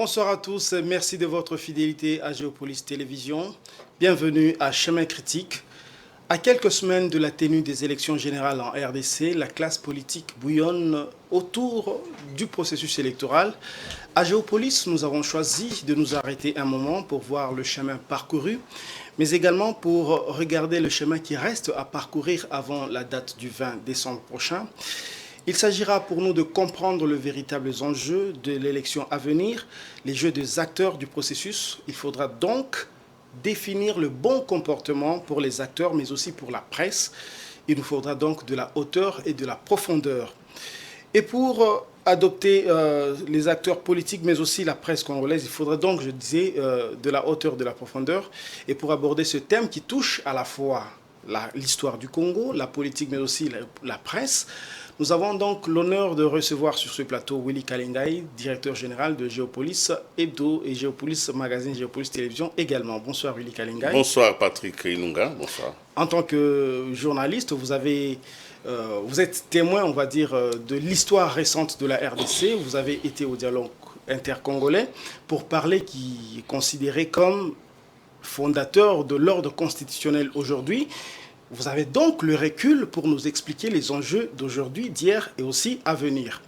bonsoir à tous. Merci de votre fidélité à Géopolis Télévision. Bienvenue à Chemin Critique. À quelques semaines de la tenue des élections générales en RDC, la classe politique bouillonne autour du processus électoral. À Géopolis, nous avons choisi de nous arrêter un moment pour voir le chemin parcouru, mais également pour regarder le chemin qui reste à parcourir avant la date du 20 décembre prochain. Il s'agira pour nous de comprendre le véritable enjeu de l'élection à venir, les jeux des acteurs du processus. Il faudra donc définir le bon comportement pour les acteurs, mais aussi pour la presse. Il nous faudra donc de la hauteur et de la profondeur. Et pour adopter les acteurs politiques, mais aussi la presse congolaise, il faudra donc, je disais, de la hauteur, de la profondeur. Et pour aborder ce thème qui touche à la fois l'histoire du Congo, la politique, mais aussi la presse, nous avons donc l'honneur de recevoir sur ce plateau Willy Kalengai, directeur général de Géopolis Hebdo et Géopolis Magazine, Géopolis Télévision également. Bonsoir Willy Kalengai. Bonsoir Patrick Ilunga, bonsoir. En tant que journaliste, vous êtes témoin, on va dire, de l'histoire récente de la RDC. Vous avez été au dialogue intercongolais pour parler qui est considéré comme fondateur de l'ordre constitutionnel aujourd'hui. Vous avez donc le recul pour nous expliquer les enjeux d'aujourd'hui, d'hier et aussi à venir.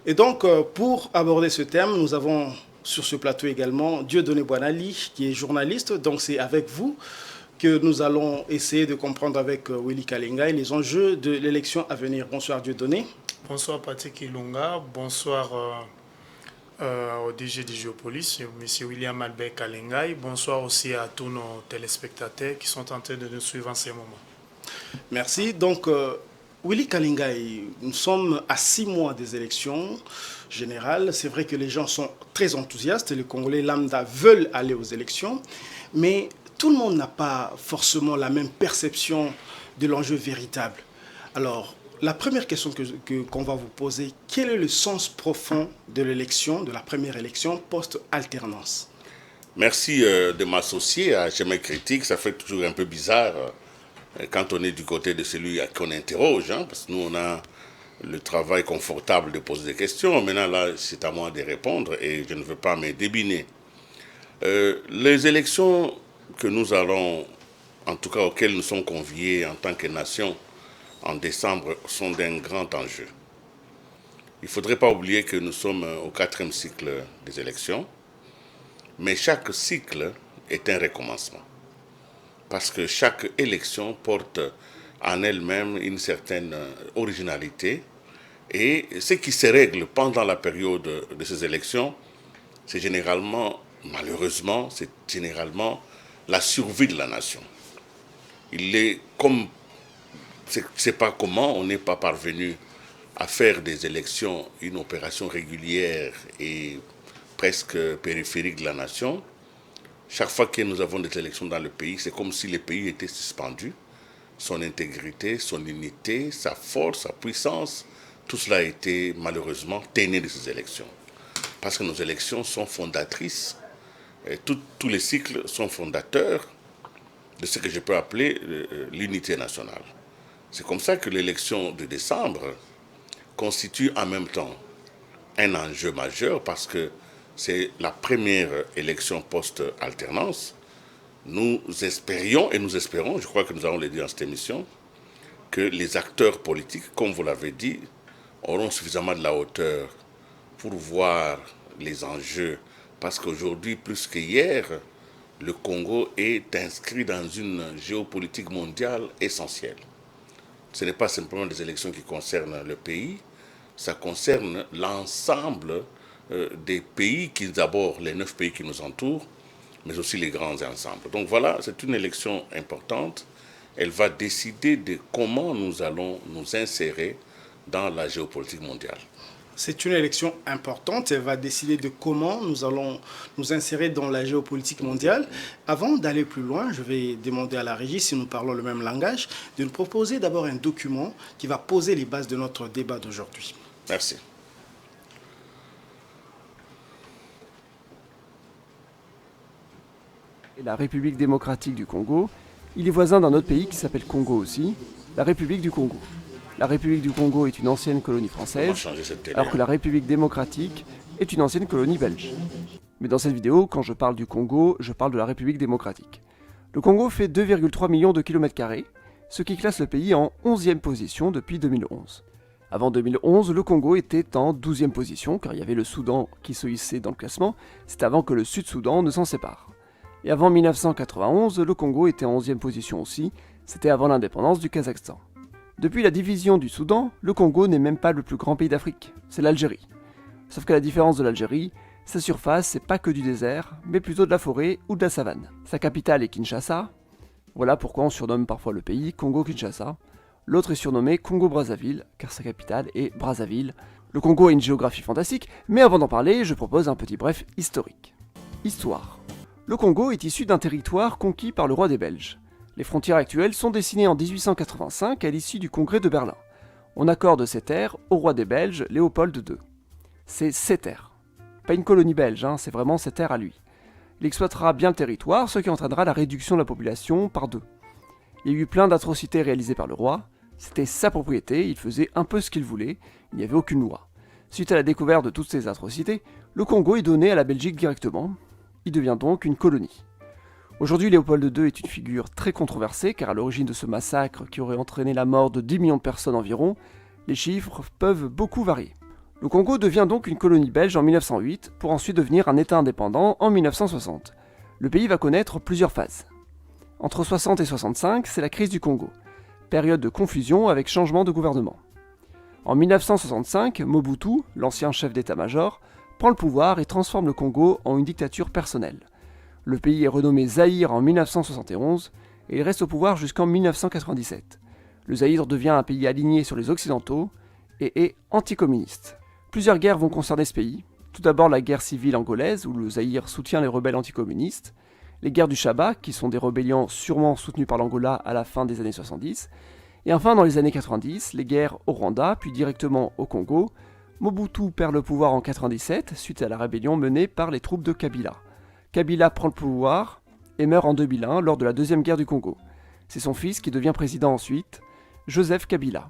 Et donc, pour aborder ce thème, nous avons sur ce plateau également Dieudonné Boanali, qui est journaliste. Donc, c'est avec vous que nous allons essayer de comprendre avec Willy Kalengai les enjeux de l'élection à venir. Bonsoir Dieudonné. Bonsoir Patrick Ilunga, bonsoir au DG de Géopolis, M. William Albert Kalengai. Bonsoir aussi à tous nos téléspectateurs qui sont en train de nous suivre en ce moment. Merci. Donc, Willy Kalengai, nous sommes à 6 mois des élections générales. C'est vrai que les gens sont très enthousiastes. Les Congolais lambda veulent aller aux élections. Mais tout le monde n'a pas forcément la même perception de l'enjeu véritable. Alors, la première question qu'on va vous poser, quel est le sens profond de l'élection, de la première élection post-alternance? Merci de m'associer à Chemin Critique. Ça fait toujours un peu bizarre quand on est du côté de celui qu'on interroge, hein, parce que nous, on a le travail confortable de poser des questions. Maintenant, là, c'est à moi de répondre et je ne veux pas me débiner. Les élections que nous allons, en tout cas auxquelles nous sommes conviés en tant que nation, en décembre, sont d'un grand enjeu. Il ne faudrait pas oublier que nous sommes au 4e cycle des élections, mais chaque cycle est un recommencement. Parce que chaque élection porte en elle-même une certaine originalité, et ce qui se règle pendant la période de ces élections, c'est généralement, malheureusement, c'est généralement la survie de la nation. Il est comme c'est ne sais pas comment on n'est pas parvenu à faire des élections une opération régulière et presque périphérique de la nation. Chaque fois que nous avons des élections dans le pays, c'est comme si le pays était suspendu. Son intégrité, son unité, sa force, sa puissance, tout cela a été malheureusement téné de ces élections. Parce que nos élections sont fondatrices, et tous les cycles sont fondateurs de ce que je peux appeler l'unité nationale. C'est comme ça que l'élection de décembre constitue en même temps un enjeu majeur parce que c'est la première élection post-alternance. Nous espérions et nous espérons, je crois que nous allons le dire dans cette émission, que les acteurs politiques, comme vous l'avez dit, auront suffisamment de la hauteur pour voir les enjeux. Parce qu'aujourd'hui, plus qu'hier, le Congo est inscrit dans une géopolitique mondiale essentielle. Ce n'est pas simplement des élections qui concernent le pays, ça concerne l'ensemble des pays, d'abord les 9 pays qui nous entourent, mais aussi les grands ensembles. Donc voilà, c'est une élection importante. Elle va décider de comment nous allons nous insérer dans la géopolitique mondiale. C'est une élection importante. Elle va décider de comment nous allons nous insérer dans la géopolitique mondiale. Avant d'aller plus loin, je vais demander à la régie, si nous parlons le même langage, de nous proposer d'abord un document qui va poser les bases de notre débat d'aujourd'hui. Merci. La République démocratique du Congo, il est voisin d'un autre pays qui s'appelle Congo aussi, la République du Congo. La République du Congo est une ancienne colonie française, alors que la République démocratique est une ancienne colonie belge. Mais dans cette vidéo, quand je parle du Congo, je parle de la République démocratique. Le Congo fait 2,3 millions de km², ce qui classe le pays en 11e position depuis 2011. Avant 2011, le Congo était en 12e position, car il y avait le Soudan qui se hissait dans le classement, c'est avant que le Sud-Soudan ne s'en sépare. Et avant 1991, le Congo était en 11e position aussi, c'était avant l'indépendance du Kazakhstan. Depuis la division du Soudan, le Congo n'est même pas le plus grand pays d'Afrique, c'est l'Algérie. Sauf qu'à la différence de l'Algérie, sa surface c'est pas que du désert, mais plutôt de la forêt ou de la savane. Sa capitale est Kinshasa, voilà pourquoi on surnomme parfois le pays Congo-Kinshasa. L'autre est surnommé Congo-Brazzaville, car sa capitale est Brazzaville. Le Congo a une géographie fantastique, mais avant d'en parler, je propose un petit bref historique. Histoire. Le Congo est issu d'un territoire conquis par le roi des Belges. Les frontières actuelles sont dessinées en 1885 à l'issue du congrès de Berlin. On accorde ces terres au roi des Belges, Léopold II. C'est ses terres. Pas une colonie belge, c'est vraiment ses terres à lui. Il exploitera bien le territoire, ce qui entraînera la réduction de la population par 2. Il y a eu plein d'atrocités réalisées par le roi. C'était sa propriété, il faisait un peu ce qu'il voulait, il n'y avait aucune loi. Suite à la découverte de toutes ces atrocités, le Congo est donné à la Belgique directement. Il devient donc une colonie. Aujourd'hui, Léopold II est une figure très controversée, car à l'origine de ce massacre qui aurait entraîné la mort de 10 millions de personnes environ, les chiffres peuvent beaucoup varier. Le Congo devient donc une colonie belge en 1908, pour ensuite devenir un État indépendant en 1960. Le pays va connaître plusieurs phases. Entre 60 et 65, c'est la crise du Congo, période de confusion avec changement de gouvernement. En 1965, Mobutu, l'ancien chef d'état-major, prend le pouvoir et transforme le Congo en une dictature personnelle. Le pays est renommé Zaïre en 1971 et il reste au pouvoir jusqu'en 1997. Le Zaïre devient un pays aligné sur les Occidentaux et est anticommuniste. Plusieurs guerres vont concerner ce pays. Tout d'abord la guerre civile angolaise où le Zaïre soutient les rebelles anticommunistes, les guerres du Shaba qui sont des rébellions sûrement soutenues par l'Angola à la fin des années 70, et enfin dans les années 90, les guerres au Rwanda puis directement au Congo. Mobutu perd le pouvoir en 1997 suite à la rébellion menée par les troupes de Kabila. Kabila prend le pouvoir et meurt en 2001 lors de la deuxième guerre du Congo. C'est son fils qui devient président ensuite, Joseph Kabila.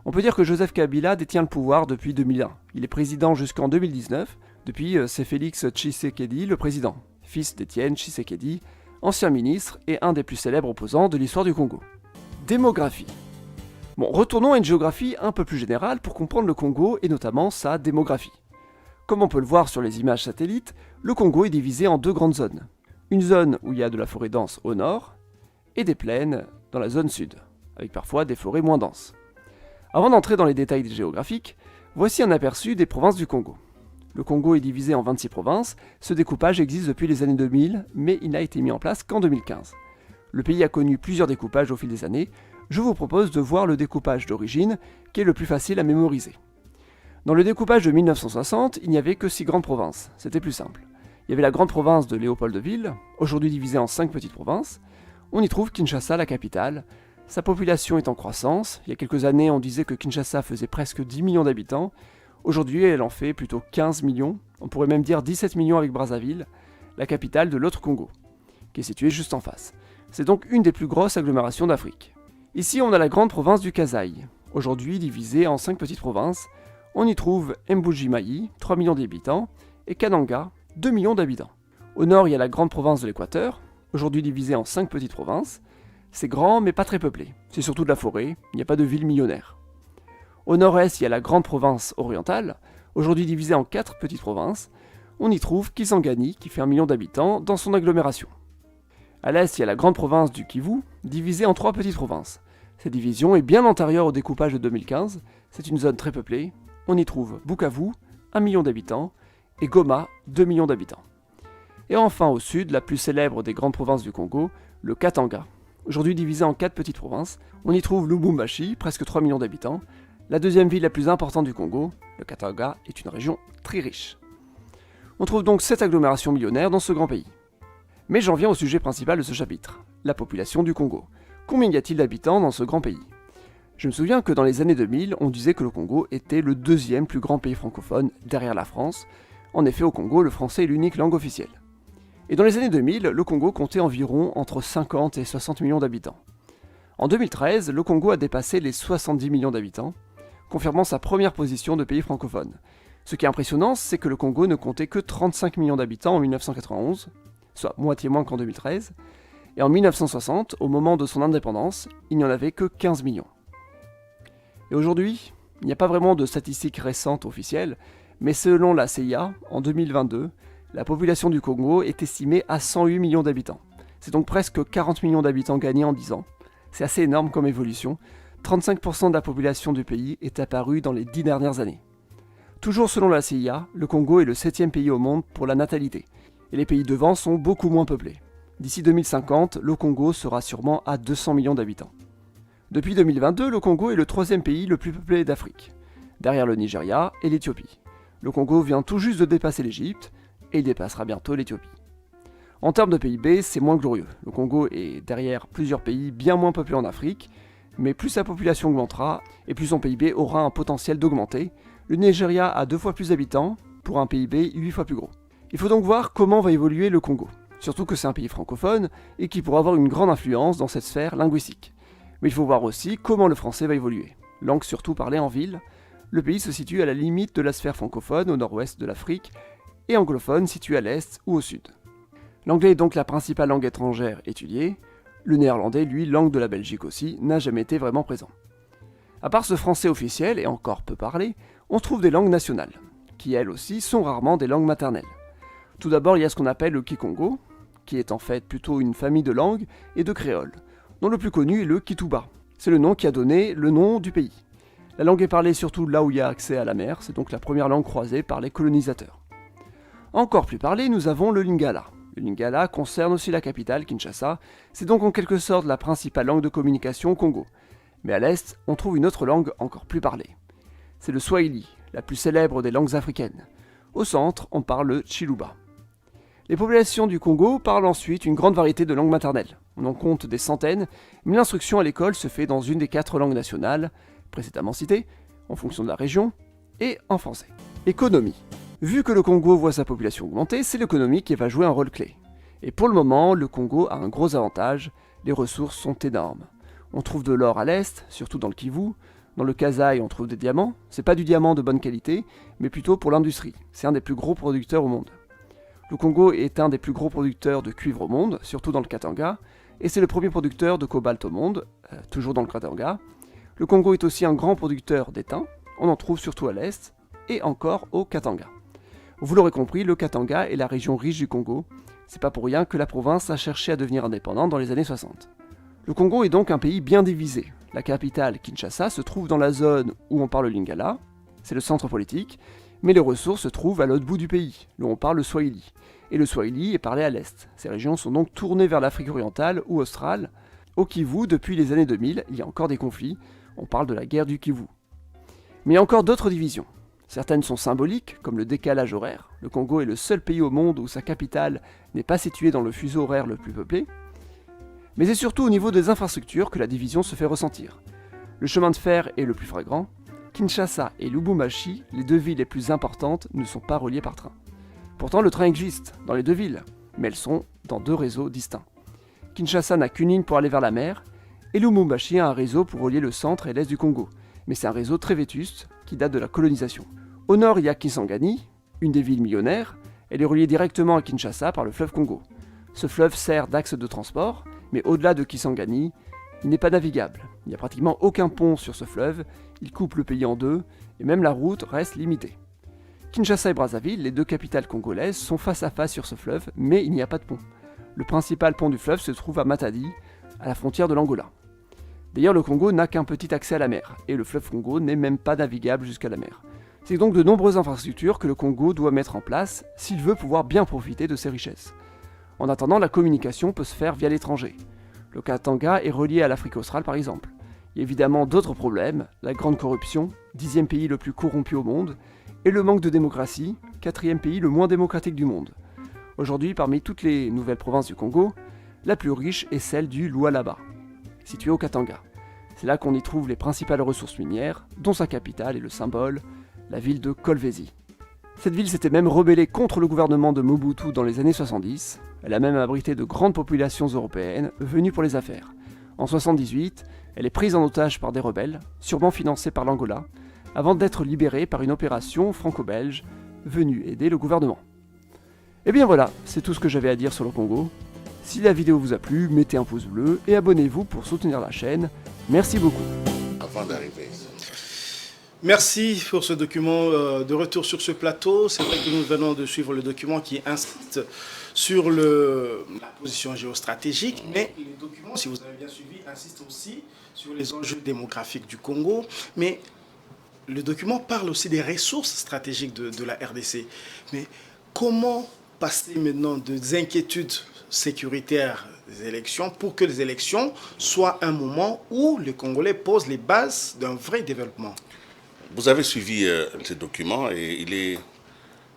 On peut dire que Joseph Kabila détient le pouvoir depuis 2001. Il est président jusqu'en 2019. Depuis, c'est Félix Tshisekedi le président, fils d'Étienne Tshisekedi, ancien ministre et un des plus célèbres opposants de l'histoire du Congo. Démographie. Bon, retournons à une géographie un peu plus générale pour comprendre le Congo et notamment sa démographie. Comme on peut le voir sur les images satellites, le Congo est divisé en 2 grandes zones. Une zone où il y a de la forêt dense au nord et des plaines dans la zone sud, avec parfois des forêts moins denses. Avant d'entrer dans les détails géographiques, voici un aperçu des provinces du Congo. Le Congo est divisé en 26 provinces, ce découpage existe depuis les années 2000, mais il n'a été mis en place qu'en 2015. Le pays a connu plusieurs découpages au fil des années, je vous propose de voir le découpage d'origine, qui est le plus facile à mémoriser. Dans le découpage de 1960, il n'y avait que 6 grandes provinces, c'était plus simple. Il y avait la grande province de Léopoldville, aujourd'hui divisée en 5 petites provinces. On y trouve Kinshasa, la capitale. Sa population est en croissance. Il y a quelques années, on disait que Kinshasa faisait presque 10 millions d'habitants. Aujourd'hui, elle en fait plutôt 15 millions. On pourrait même dire 17 millions avec Brazzaville, la capitale de l'autre Congo, qui est située juste en face. C'est donc une des plus grosses agglomérations d'Afrique. Ici, on a la grande province du Kasaï, aujourd'hui divisée en 5 petites provinces. On y trouve Mbuji-Mayi, 3 millions d'habitants, et Kananga, 2 millions d'habitants. Au nord, il y a la grande province de l'Équateur, aujourd'hui divisée en 5 petites provinces. C'est grand mais pas très peuplé, c'est surtout de la forêt, il n'y a pas de ville millionnaire. Au nord-est, il y a la grande province orientale, aujourd'hui divisée en 4 petites provinces. On y trouve Kisangani, qui fait 1 million d'habitants, dans son agglomération. À l'est, il y a la grande province du Kivu, divisée en 3 petites provinces. Cette division est bien antérieure au découpage de 2015, c'est une zone très peuplée. On y trouve Bukavu, 1 million d'habitants, et Goma, 2 millions d'habitants. Et enfin au sud, la plus célèbre des grandes provinces du Congo, le Katanga. Aujourd'hui divisé en 4 petites provinces, on y trouve Lubumbashi, presque 3 millions d'habitants. La deuxième ville la plus importante du Congo, le Katanga, est une région très riche. On trouve donc 7 agglomérations millionnaires dans ce grand pays. Mais j'en viens au sujet principal de ce chapitre, la population du Congo. Combien y a-t-il d'habitants dans ce grand pays ? Je me souviens que dans les années 2000, on disait que le Congo était le 2e plus grand pays francophone derrière la France. En effet, au Congo, le français est l'unique langue officielle. Et dans les années 2000, le Congo comptait environ entre 50 et 60 millions d'habitants. En 2013, le Congo a dépassé les 70 millions d'habitants, confirmant sa première position de pays francophone. Ce qui est impressionnant, c'est que le Congo ne comptait que 35 millions d'habitants en 1991, soit moitié moins qu'en 2013, et en 1960, au moment de son indépendance, il n'y en avait que 15 millions. Et aujourd'hui, il n'y a pas vraiment de statistiques récentes officielles, mais selon la CIA, en 2022, la population du Congo est estimée à 108 millions d'habitants. C'est donc presque 40 millions d'habitants gagnés en 10 ans. C'est assez énorme comme évolution. 35% de la population du pays est apparue dans les 10 dernières années. Toujours selon la CIA, le Congo est le 7e pays au monde pour la natalité, et les pays devant sont beaucoup moins peuplés. D'ici 2050, le Congo sera sûrement à 200 millions d'habitants. Depuis 2022, le Congo est le 3e pays le plus peuplé d'Afrique, derrière le Nigeria et l'Éthiopie. Le Congo vient tout juste de dépasser l'Égypte, et il dépassera bientôt l'Éthiopie. En termes de PIB, c'est moins glorieux. Le Congo est derrière plusieurs pays bien moins peuplés en Afrique, mais plus sa population augmentera, et plus son PIB aura un potentiel d'augmenter. Le Nigeria a 2 fois plus d'habitants, pour un PIB 8 fois plus gros. Il faut donc voir comment va évoluer le Congo, surtout que c'est un pays francophone, et qui pourra avoir une grande influence dans cette sphère linguistique. Mais il faut voir aussi comment le français va évoluer. Langue surtout parlée en ville, le pays se situe à la limite de la sphère francophone au nord-ouest de l'Afrique, et anglophone situé à l'est ou au sud. L'anglais est donc la principale langue étrangère étudiée. Le néerlandais, lui, langue de la Belgique aussi, n'a jamais été vraiment présent. À part ce français officiel, et encore peu parlé, on trouve des langues nationales, qui elles aussi sont rarement des langues maternelles. Tout d'abord, il y a ce qu'on appelle le Kikongo, qui est en fait plutôt une famille de langues et de créoles, dont le plus connu est le Kituba. C'est le nom qui a donné le nom du pays. La langue est parlée surtout là où il y a accès à la mer, c'est donc la première langue croisée par les colonisateurs. Encore plus parlé, nous avons le Lingala. Le Lingala concerne aussi la capitale, Kinshasa, c'est donc en quelque sorte la principale langue de communication au Congo. Mais à l'est, on trouve une autre langue encore plus parlée. C'est le Swahili, la plus célèbre des langues africaines. Au centre, on parle le Chiluba. Les populations du Congo parlent ensuite une grande variété de langues maternelles. On en compte des centaines, mais l'instruction à l'école se fait dans une des 4 langues nationales, précédemment citées, en fonction de la région, et en français. Économie. Vu que le Congo voit sa population augmenter, c'est l'économie qui va jouer un rôle clé. Et pour le moment, le Congo a un gros avantage, les ressources sont énormes. On trouve de l'or à l'est, surtout dans le Kivu. Dans le Kasaï, on trouve des diamants. C'est pas du diamant de bonne qualité, mais plutôt pour l'industrie. C'est un des plus gros producteurs au monde. Le Congo est un des plus gros producteurs de cuivre au monde, surtout dans le Katanga, et c'est le premier producteur de cobalt au monde, toujours dans le Katanga. Le Congo est aussi un grand producteur d'étain, on en trouve surtout à l'est, et encore au Katanga. Vous l'aurez compris, le Katanga est la région riche du Congo. C'est pas pour rien que la province a cherché à devenir indépendante dans les années 60. Le Congo est donc un pays bien divisé. La capitale, Kinshasa, se trouve dans la zone où on parle le Lingala, c'est le centre politique, mais les ressources se trouvent à l'autre bout du pays, où on parle le Swahili. Et le Swahili est parlé à l'est. Ces régions sont donc tournées vers l'Afrique orientale ou australe. Au Kivu, depuis les années 2000, il y a encore des conflits. On parle de la guerre du Kivu. Mais il y a encore d'autres divisions. Certaines sont symboliques, comme le décalage horaire. Le Congo est le seul pays au monde où sa capitale n'est pas située dans le fuseau horaire le plus peuplé. Mais c'est surtout au niveau des infrastructures que la division se fait ressentir. Le chemin de fer est le plus flagrant. Kinshasa et Lubumbashi, les 2 villes les plus importantes, ne sont pas reliées par train. Pourtant, le train existe dans les 2 villes, mais elles sont dans 2 réseaux distincts. Kinshasa n'a qu'une ligne pour aller vers la mer, et Lubumbashi a un réseau pour relier le centre et l'est du Congo. Mais c'est un réseau très vétuste qui date de la colonisation. Au nord, il y a Kisangani, une des villes millionnaires. Elle est reliée directement à Kinshasa par le fleuve Congo. Ce fleuve sert d'axe de transport, mais au-delà de Kisangani, il n'est pas navigable. Il n'y a pratiquement aucun pont sur ce fleuve, il coupe le pays en 2, et même la route reste limitée. Kinshasa et Brazzaville, les 2 capitales congolaises, sont face à face sur ce fleuve, mais il n'y a pas de pont. Le principal pont du fleuve se trouve à Matadi, à la frontière de l'Angola. D'ailleurs, le Congo n'a qu'un petit accès à la mer, et le fleuve Congo n'est même pas navigable jusqu'à la mer. C'est donc de nombreuses infrastructures que le Congo doit mettre en place s'il veut pouvoir bien profiter de ses richesses. En attendant, la communication peut se faire via l'étranger. Le Katanga est relié à l'Afrique australe par exemple. Il y a évidemment d'autres problèmes, la grande corruption, 10e pays le plus corrompu au monde, et le manque de démocratie, 4e pays le moins démocratique du monde. Aujourd'hui, parmi toutes les nouvelles provinces du Congo, la plus riche est celle du Lualaba, située au Katanga. C'est là qu'on y trouve les principales ressources minières, dont sa capitale est le symbole, la ville de Kolwezi. Cette ville s'était même rebellée contre le gouvernement de Mobutu dans les années 70. Elle a même abrité de grandes populations européennes venues pour les affaires. En 78, elle est prise en otage par des rebelles, sûrement financés par l'Angola. avant d'être libéré par une opération franco-belge venue aider le gouvernement. Et bien voilà, c'est tout ce que j'avais à dire sur le Congo. Si la vidéo vous a plu, mettez un pouce bleu et abonnez-vous pour soutenir la chaîne. Merci beaucoup. Avant d'arriver. Merci pour ce document de retour sur ce plateau. C'est vrai que nous venons de suivre le document qui insiste sur la position géostratégique, mais le document, si vous avez bien suivi, insiste aussi sur les enjeux démographiques du Congo. Mais le document parle aussi des ressources stratégiques de la RDC. Mais comment passer maintenant des inquiétudes sécuritaires des élections pour que les élections soient un moment où les Congolais posent les bases d'un vrai développement? Vous avez suivi ce document et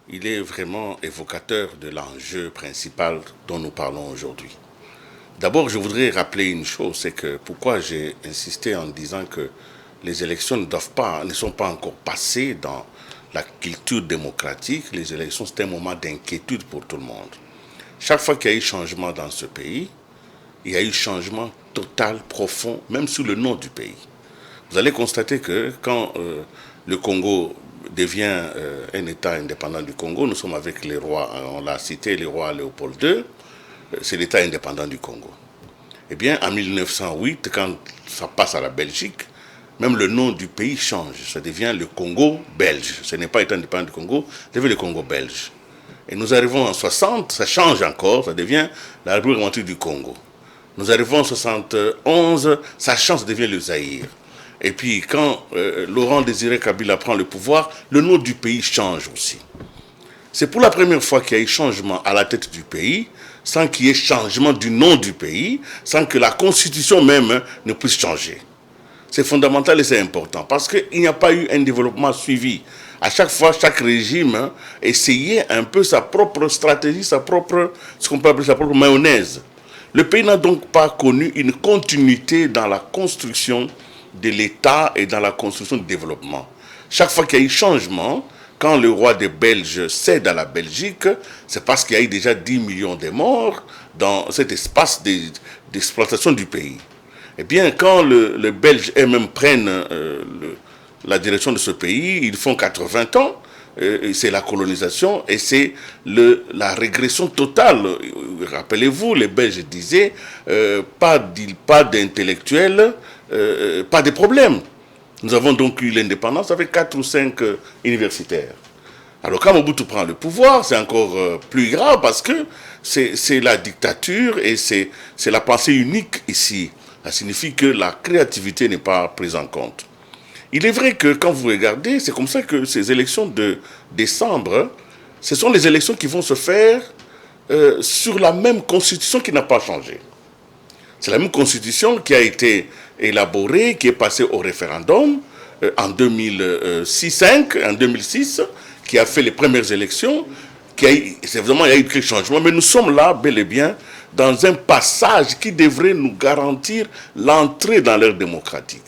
il est vraiment évocateur de l'enjeu principal dont nous parlons aujourd'hui. D'abord, je voudrais rappeler une chose, c'est que pourquoi j'ai insisté en disant que les élections ne sont pas encore passées dans la culture démocratique. Les élections, c'est un moment d'inquiétude pour tout le monde. Chaque fois qu'il y a eu changement dans ce pays, il y a eu changement total, profond, même sur le nom du pays. Vous allez constater que quand le Congo devient un État indépendant du Congo, nous sommes avec les rois, on l'a cité, les rois Léopold II, c'est l'État indépendant du Congo. Eh bien, en 1908, quand ça passe à la Belgique, même le nom du pays change, ça devient le Congo belge. Ce n'est pas l'État indépendant du Congo, ça devient le Congo belge. Et nous arrivons en 60, ça change encore, ça devient la République démocratique du Congo. Nous arrivons en 71, ça change, ça devient le Zaïre. Et puis quand Laurent Désiré Kabila prend le pouvoir, le nom du pays change aussi. C'est pour la première fois qu'il y a eu changement à la tête du pays, sans qu'il y ait changement du nom du pays, sans que la constitution même ne puisse changer. C'est fondamental et c'est important, parce qu'il n'y a pas eu un développement suivi. À chaque fois, chaque régime essayait un peu sa propre stratégie, ce qu'on peut appeler sa propre mayonnaise. Le pays n'a donc pas connu une continuité dans la construction de l'État et dans la construction du développement. Chaque fois qu'il y a eu changement, quand le roi des Belges cède à la Belgique, c'est parce qu'il y a eu déjà 10 millions de morts dans cet espace d'exploitation du pays. Eh bien, quand les Belges eux-mêmes prennent la direction de ce pays, ils font 80 ans, c'est la colonisation et c'est la régression totale. Rappelez-vous, les Belges disaient pas d'intellectuels, pas de problème. Nous avons donc eu l'indépendance avec 4 ou 5 universitaires. Alors quand Mobutu prend le pouvoir, c'est encore plus grave parce que c'est la dictature et c'est la pensée unique ici. Ça signifie que la créativité n'est pas prise en compte. Il est vrai que quand vous regardez, c'est comme ça que ces élections de décembre, ce sont les élections qui vont se faire sur la même constitution qui n'a pas changé. C'est la même constitution qui a été élaborée, qui est passée au référendum en 2006, qui a fait les premières élections. C'est vraiment, il y a eu quelques changements, mais nous sommes là, bel et bien, dans un passage qui devrait nous garantir l'entrée dans l'ère démocratique.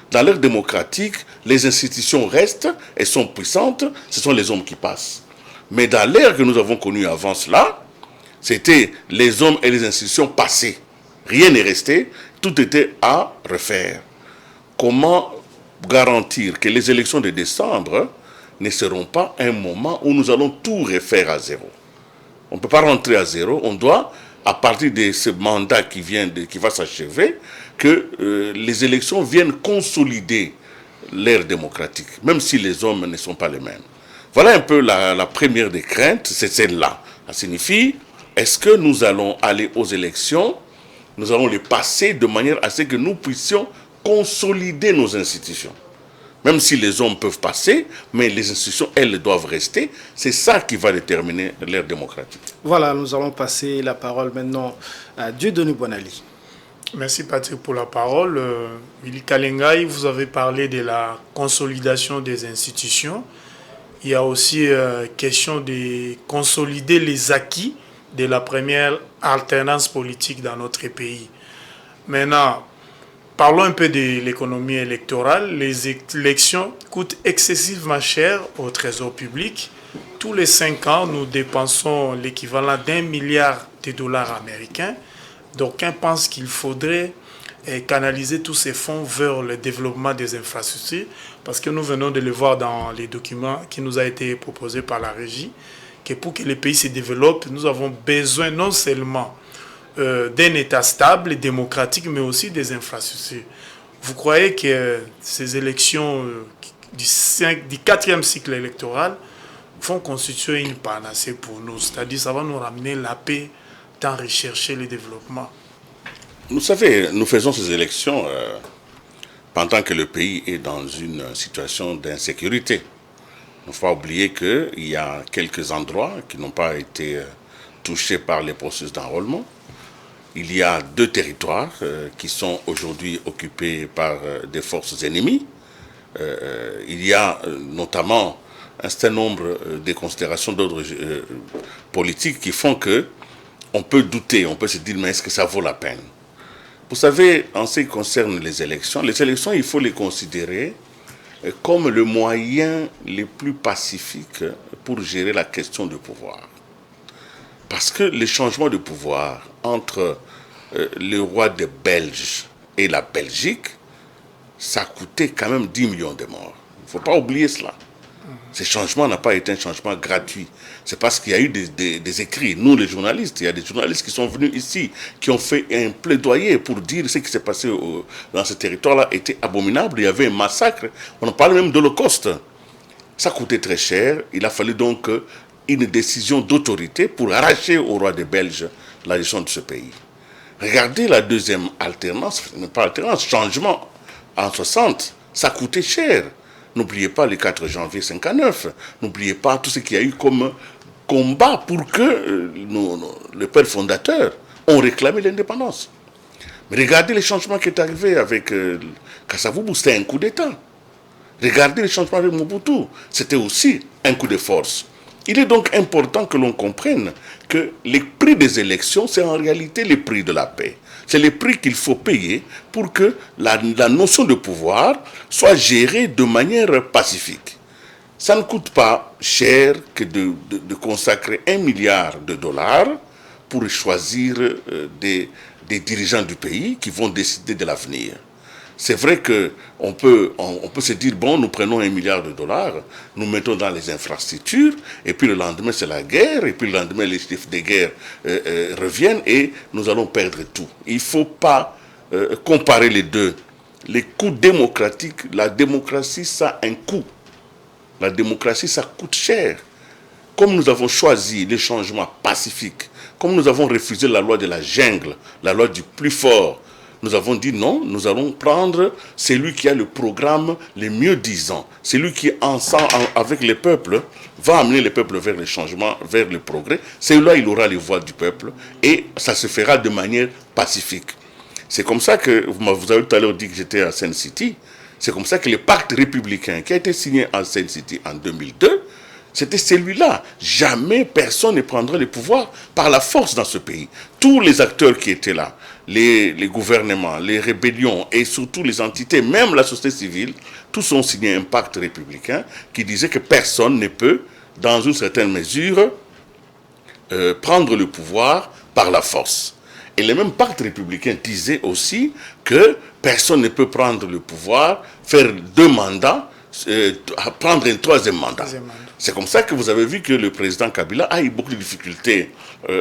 Dans l'ère démocratique, les institutions restent, elles sont puissantes, ce sont les hommes qui passent. Mais dans l'ère que nous avons connue avant cela, c'était les hommes et les institutions passées. Rien n'est resté, tout était à refaire. Comment garantir que les élections de décembre ne seront pas un moment où nous allons tout refaire à zéro? On ne peut pas rentrer à zéro, on doit, à partir de ce mandat qui va s'achever, que les élections viennent consolider l'ère démocratique, même si les hommes ne sont pas les mêmes. Voilà un peu la première des craintes, c'est celle-là. Ça signifie, est-ce que nous allons aller aux élections, nous allons les passer de manière à ce que nous puissions consolider nos institutions. Même si les hommes peuvent passer, mais les institutions, elles, doivent rester. C'est ça qui va déterminer l'ère démocratique. Voilà, nous allons passer la parole maintenant à Dieudonné Bonali. Merci Patrick pour la parole. Willy Kalengai, vous avez parlé de la consolidation des institutions. Il y a aussi question de consolider les acquis de la première alternance politique dans notre pays. Maintenant, parlons un peu de l'économie électorale. Les élections coûtent excessivement cher au trésor public. Tous les 5 ans, nous dépensons l'équivalent d'1 milliard de dollars américains. D'aucuns pensent qu'il faudrait canaliser tous ces fonds vers le développement des infrastructures, parce que nous venons de le voir dans les documents qui nous a été proposés par la régie, que pour que le pays se développe, nous avons besoin non seulement d'un État stable et démocratique, mais aussi des infrastructures. Vous croyez que ces élections du 4e cycle électoral vont constituer une panacée pour nous, c'est-à-dire ça va nous ramener la paix, tant rechercher le développement? Vous savez, nous faisons ces élections pendant que le pays est dans une situation d'insécurité. Il ne faut pas oublier qu'il y a quelques endroits qui n'ont pas été touchés par les processus d'enrôlement. Il y a 2 territoires qui sont aujourd'hui occupés par des forces ennemies. Il y a notamment un certain nombre de considérations d'ordre politique qui font que on peut douter, on peut se dire mais est-ce que ça vaut la peine? Vous savez, en ce qui concerne les élections, il faut les considérer comme le moyen le plus pacifique pour gérer la question du pouvoir. Parce que les changements de pouvoir entre le roi des Belges et la Belgique, ça a coûté quand même 10 millions de morts. Il ne faut pas oublier cela. Ce changement n'a pas été un changement gratuit. C'est parce qu'il y a eu des écrits. Nous, les journalistes, il y a des journalistes qui sont venus ici, qui ont fait un plaidoyer pour dire ce qui s'est passé dans ce territoire-là était abominable. Il y avait un massacre. On en parle même d'Holocauste. Ça coûtait très cher. Il a fallu donc une décision d'autorité pour arracher au roi des Belges la gestion de ce pays. Regardez la deuxième alternance, pas alternance, changement en 60. Ça coûtait cher. N'oubliez pas le 4 janvier 59. N'oubliez pas tout ce qu'il y a eu comme combat pour que les pères fondateurs ont réclamé l'indépendance. Mais regardez les changements qui est arrivé avec Kasavubu, c'était un coup d'État. Regardez les changements avec Mobutu, c'était aussi un coup de force. Il est donc important que l'on comprenne que les prix des élections, c'est en réalité les prix de la paix. C'est les prix qu'il faut payer pour que la notion de pouvoir soit gérée de manière pacifique. Ça ne coûte pas cher que de consacrer $1 milliard pour choisir des dirigeants du pays qui vont décider de l'avenir. C'est vrai qu'on peut se dire, bon, nous prenons $1 milliard, nous mettons dans les infrastructures, et puis le lendemain c'est la guerre, et puis le lendemain les chefs de guerre reviennent et nous allons perdre tout. Il ne faut pas comparer les deux. Les coûts démocratiques, la démocratie ça a un coût. La démocratie ça coûte cher. Comme nous avons choisi les changements pacifiques, comme nous avons refusé la loi de la jungle, la loi du plus fort, nous avons dit non, nous allons prendre celui qui a le programme le mieux disant, celui qui, ensemble avec les peuples, va amener les peuples vers le changement, vers le progrès. Celui-là, il aura les voix du peuple et ça se fera de manière pacifique. C'est comme ça que, vous avez tout à l'heure dit que j'étais à Sen City, c'est comme ça que le pacte républicain qui a été signé à Sen City en 2002, c'était celui-là. Jamais personne ne prendra le pouvoir par la force dans ce pays. Tous les acteurs qui étaient là, les gouvernements, les rébellions et surtout les entités, même la société civile, tous ont signé un pacte républicain qui disait que personne ne peut, dans une certaine mesure, prendre le pouvoir par la force. Et le même pacte républicain disait aussi que personne ne peut prendre le pouvoir, faire 2 mandats, prendre un 3e mandat. C'est comme ça que vous avez vu que le président Kabila a eu beaucoup de difficultés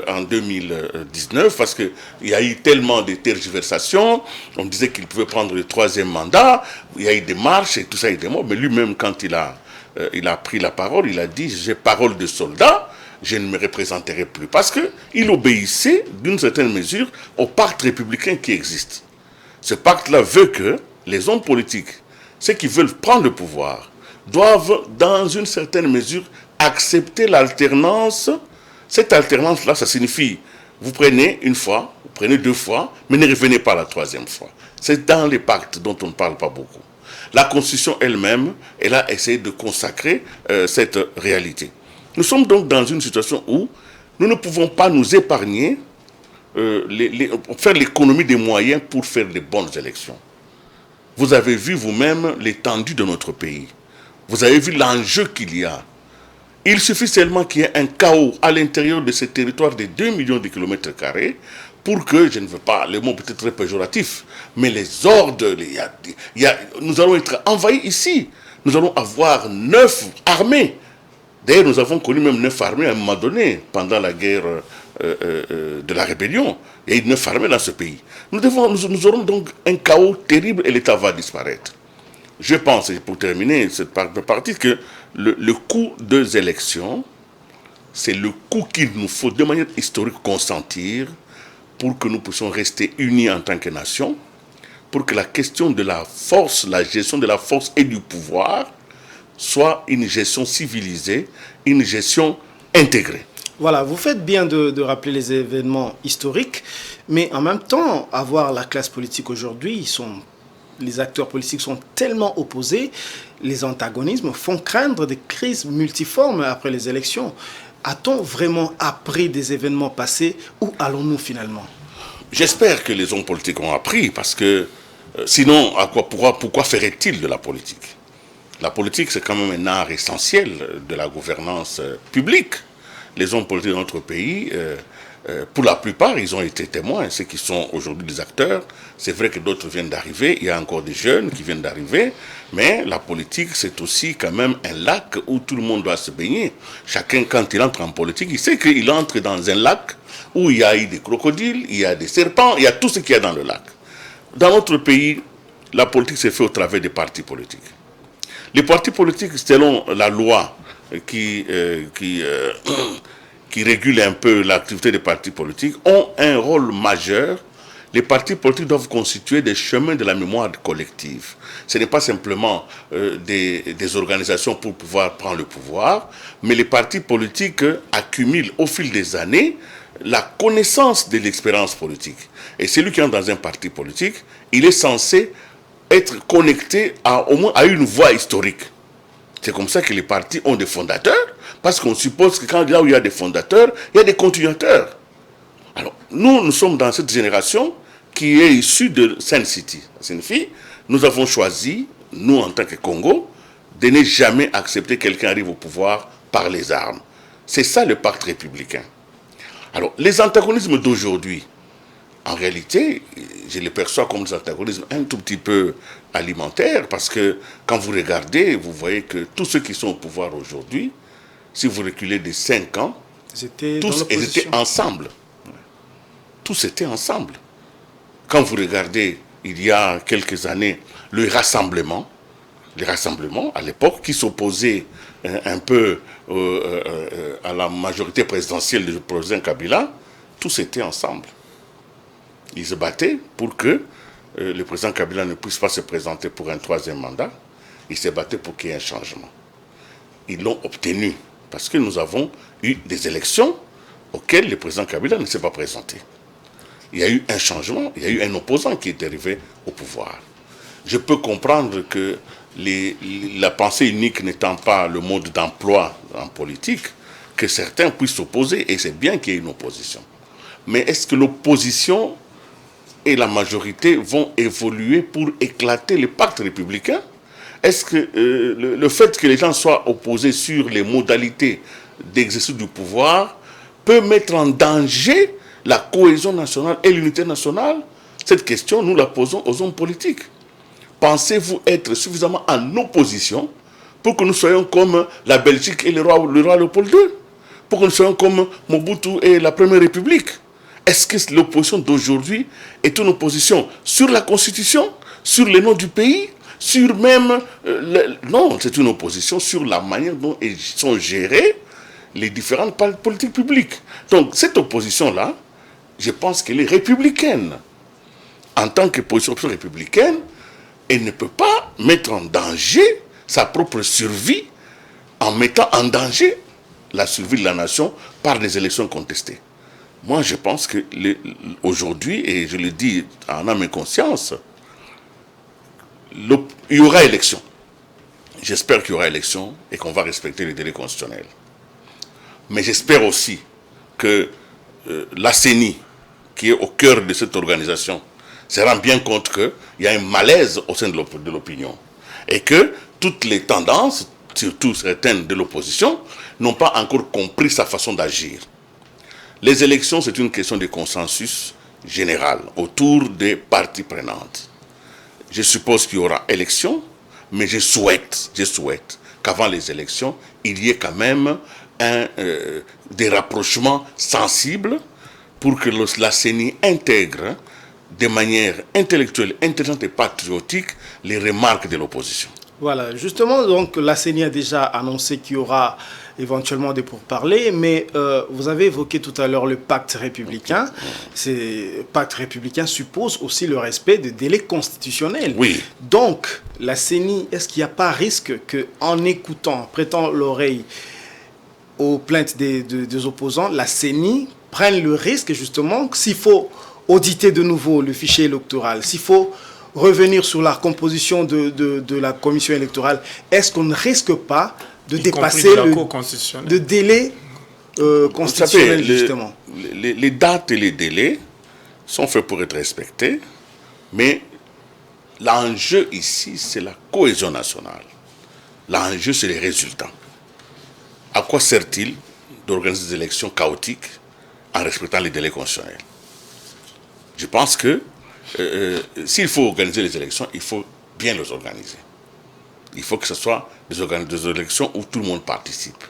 en 2019 parce qu'il y a eu tellement de tergiversations. On disait qu'il pouvait prendre le 3e mandat. Il y a eu des marches et tout ça et des morts. Mais lui-même, quand il a pris la parole, il a dit « j'ai parole de soldat, je ne me représenterai plus ». Parce qu'il obéissait d'une certaine mesure au pacte républicain qui existe. Ce pacte-là veut que les hommes politiques, ceux qui veulent prendre le pouvoir, doivent, dans une certaine mesure, accepter l'alternance. Cette alternance-là, ça signifie, vous prenez une fois, vous prenez 2 fois, mais ne revenez pas la 3e fois. C'est dans les pactes dont on ne parle pas beaucoup. La Constitution elle-même, elle a essayé de consacrer cette réalité. Nous sommes donc dans une situation où nous ne pouvons pas nous épargner, faire l'économie des moyens pour faire de bonnes élections. Vous avez vu vous-même l'étendue de notre pays. Vous avez vu l'enjeu qu'il y a. Il suffit seulement qu'il y ait un chaos à l'intérieur de ce territoire de 2 millions de kilomètres carrés pour que, je ne veux pas, le mot peut-être très péjoratif, mais les ordres, nous allons être envahis ici. Nous allons avoir 9 armées. D'ailleurs, nous avons connu même 9 armées à un moment donné, pendant la guerre de la rébellion. Il y a eu 9 armées dans ce pays. Nous aurons donc un chaos terrible et l'État va disparaître. Je pense, et pour terminer cette partie, que le coût des élections, c'est le coût qu'il nous faut de manière historique consentir pour que nous puissions rester unis en tant que nation, pour que la question de la force, la gestion de la force et du pouvoir soit une gestion civilisée, une gestion intégrée. Voilà, vous faites bien de rappeler les événements historiques, mais en même temps, avoir la classe politique aujourd'hui, les acteurs politiques sont tellement opposés, les antagonismes font craindre des crises multiformes après les élections. A-t-on vraiment appris des événements passés? Où allons-nous finalement? J'espère que les hommes politiques ont appris, parce que sinon, pourquoi ferait-il de la politique? La politique, c'est quand même un art essentiel de la gouvernance publique. Les hommes politiques de notre pays, pour la plupart, ils ont été témoins, ceux qui sont aujourd'hui des acteurs. C'est vrai que d'autres viennent d'arriver, il y a encore des jeunes qui viennent d'arriver, mais la politique, c'est aussi quand même un lac où tout le monde doit se baigner. Chacun, quand il entre en politique, il sait qu'il entre dans un lac où il y a eu des crocodiles, il y a des serpents, il y a tout ce qu'il y a dans le lac. Dans notre pays, la politique s'est faite au travers des partis politiques. Les partis politiques, selon la loi qui régule un peu l'activité des partis politiques, ont un rôle majeur. Les partis politiques doivent constituer des chemins de la mémoire collective. Ce n'est pas simplement des organisations pour pouvoir prendre le pouvoir, mais les partis politiques accumulent au fil des années la connaissance de l'expérience politique. Et celui qui entre dans un parti politique, il est censé être connecté au moins à une voie historique. C'est comme ça que les partis ont des fondateurs, parce qu'on suppose que là où il y a des fondateurs, il y a des continuateurs. Alors, nous sommes dans cette génération qui est issue de Sun City. Ça signifie, nous avons choisi, nous en tant que Congo, de ne jamais accepter que quelqu'un arrive au pouvoir par les armes. C'est ça le pacte républicain. Alors, les antagonismes d'aujourd'hui, en réalité, je les perçois comme des antagonismes un tout petit peu alimentaires, parce que quand vous regardez, vous voyez que tous ceux qui sont au pouvoir aujourd'hui, si vous reculez de 5 ans, tous étaient ensemble. Tous étaient ensemble. Quand vous regardez, il y a quelques années, les rassemblements à l'époque, qui s'opposaient un peu à la majorité présidentielle du président Kabila, tous étaient ensemble. Ils se battaient pour que le président Kabila ne puisse pas se présenter pour un 3e mandat. Ils se battaient pour qu'il y ait un changement. Ils l'ont obtenu parce que nous avons eu des élections auxquelles le président Kabila ne s'est pas présenté. Il y a eu un changement, il y a eu un opposant qui est arrivé au pouvoir. Je peux comprendre que la pensée unique n'étant pas le mode d'emploi en politique, que certains puissent s'opposer, et c'est bien qu'il y ait une opposition. Mais est-ce que l'opposition et la majorité vont évoluer pour éclater le pacte républicain? Est-ce que le fait que les gens soient opposés sur les modalités d'exercice du pouvoir peut mettre en danger la cohésion nationale et l'unité nationale? Cette question, nous la posons aux hommes politiques. Pensez-vous être suffisamment en opposition pour que nous soyons comme la Belgique et le roi Léopold II? Pour que nous soyons comme Mobutu et la Première République? Est-ce que l'opposition d'aujourd'hui est une opposition sur la Constitution, sur le nom du pays, sur même... Non, c'est une opposition sur la manière dont sont gérées les différentes politiques publiques. Donc cette opposition-là, je pense qu'elle est républicaine. En tant que position républicaine, elle ne peut pas mettre en danger sa propre survie en mettant en danger la survie de la nation par des élections contestées. Moi, je pense qu'aujourd'hui, et je le dis en âme et conscience, il y aura élection. J'espère qu'il y aura élection et qu'on va respecter les délais constitutionnels. Mais j'espère aussi que la CENI, qui est au cœur de cette organisation, se rend bien compte qu'il y a un malaise au sein de l'opinion. Et que toutes les tendances, surtout certaines de l'opposition, n'ont pas encore compris sa façon d'agir. Les élections, c'est une question de consensus. générale autour des parties prenantes. Je suppose qu'il y aura élection, mais je souhaite qu'avant les élections, il y ait quand même des rapprochements sensibles pour que la CENI intègre de manière intellectuelle, intelligente et patriotique les remarques de l'opposition. Voilà, justement, donc la CENI a déjà annoncé qu'il y aura éventuellement des pourparlers, mais vous avez évoqué tout à l'heure le pacte républicain. Ce pacte républicain suppose aussi le respect des délais constitutionnels. Oui. Donc, la CENI, est-ce qu'il n'y a pas risque qu'en écoutant, prêtant l'oreille aux plaintes des opposants, la CENI prenne le risque, justement, s'il faut auditer de nouveau le fichier électoral, s'il faut revenir sur la composition de la commission électorale, est-ce qu'on ne risque pas de dépasser le délai constitutionnel, justement? Les dates et les délais sont faits pour être respectés, mais l'enjeu ici, c'est la cohésion nationale. L'enjeu, c'est les résultats. À quoi sert-il d'organiser des élections chaotiques en respectant les délais constitutionnels? Je pense que s'il faut organiser les élections, il faut bien les organiser. Il faut que ce soit des élections où tout le monde participe.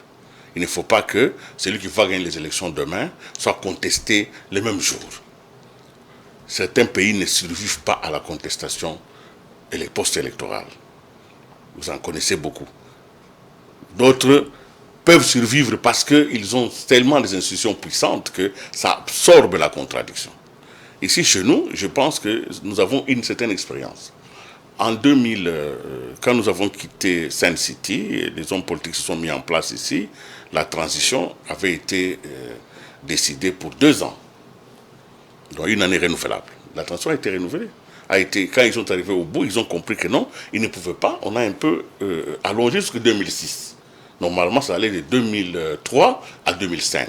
Il ne faut pas que celui qui va gagner les élections demain soit contesté le même jour. Certains pays ne survivent pas à la contestation post-électorale. Vous en connaissez beaucoup. D'autres peuvent survivre parce qu'ils ont tellement des institutions puissantes que ça absorbe la contradiction. Ici, chez nous, je pense que nous avons une certaine expérience. En 2000, quand nous avons quitté Sun City, les hommes politiques se sont mis en place ici, la transition avait été décidée pour 2 ans. Donc une année renouvelable. La transition a été renouvelée. Quand ils sont arrivés au bout, ils ont compris que non, ils ne pouvaient pas. On a un peu allongé jusqu'en 2006. Normalement, ça allait de 2003 à 2005.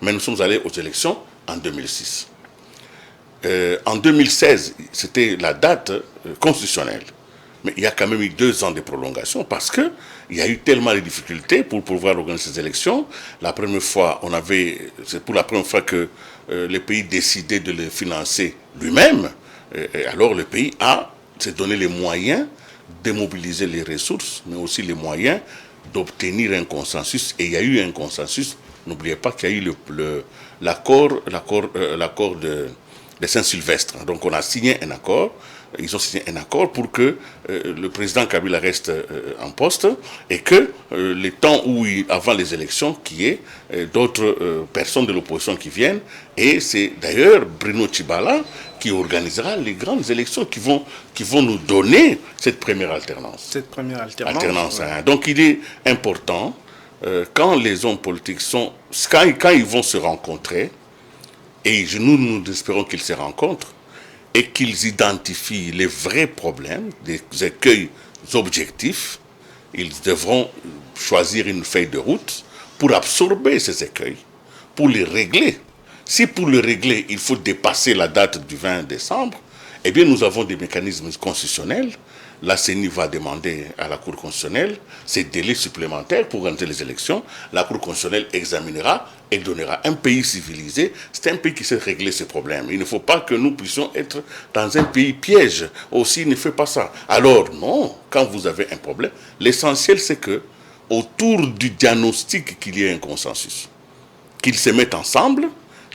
Mais nous sommes allés aux élections en 2006. En 2016, c'était la date constitutionnelle. Mais il y a quand même eu 2 ans de prolongation parce qu'il y a eu tellement de difficultés pour pouvoir organiser ces élections. La première fois, c'est pour la première fois que le pays décidait de le financer lui-même. Alors le pays s'est donné les moyens de mobiliser les ressources, mais aussi les moyens d'obtenir un consensus. Et il y a eu un consensus. N'oubliez pas qu'il y a eu l'accord de Saint-Sylvestre. Donc on a signé un accord, ils ont signé un accord pour que le président Kabila reste en poste et que les temps avant les élections, qu'il y ait d'autres personnes de l'opposition qui viennent. Et c'est d'ailleurs Bruno Tshibala qui organisera les grandes élections qui vont nous donner cette première alternance. Cette première alternance. Ouais. Donc il est important, quand les hommes politiques quand ils vont se rencontrer, et nous espérons qu'ils se rencontrent et qu'ils identifient les vrais problèmes, des écueils objectifs. Ils devront choisir une feuille de route pour absorber ces écueils, pour les régler. Si pour les régler, il faut dépasser la date du 20 décembre, eh bien nous avons des mécanismes constitutionnels. La CENI va demander à la Cour constitutionnelle ces délais supplémentaires pour organiser les élections. La Cour constitutionnelle examinera et donnera. Un pays civilisé, c'est un pays qui sait régler ses problèmes. Il ne faut pas que nous puissions être dans un pays piège. Aussi, ne fait pas ça. Alors, non, quand vous avez un problème, l'essentiel, c'est que autour du diagnostic, qu'il y ait un consensus. Qu'ils se mettent ensemble,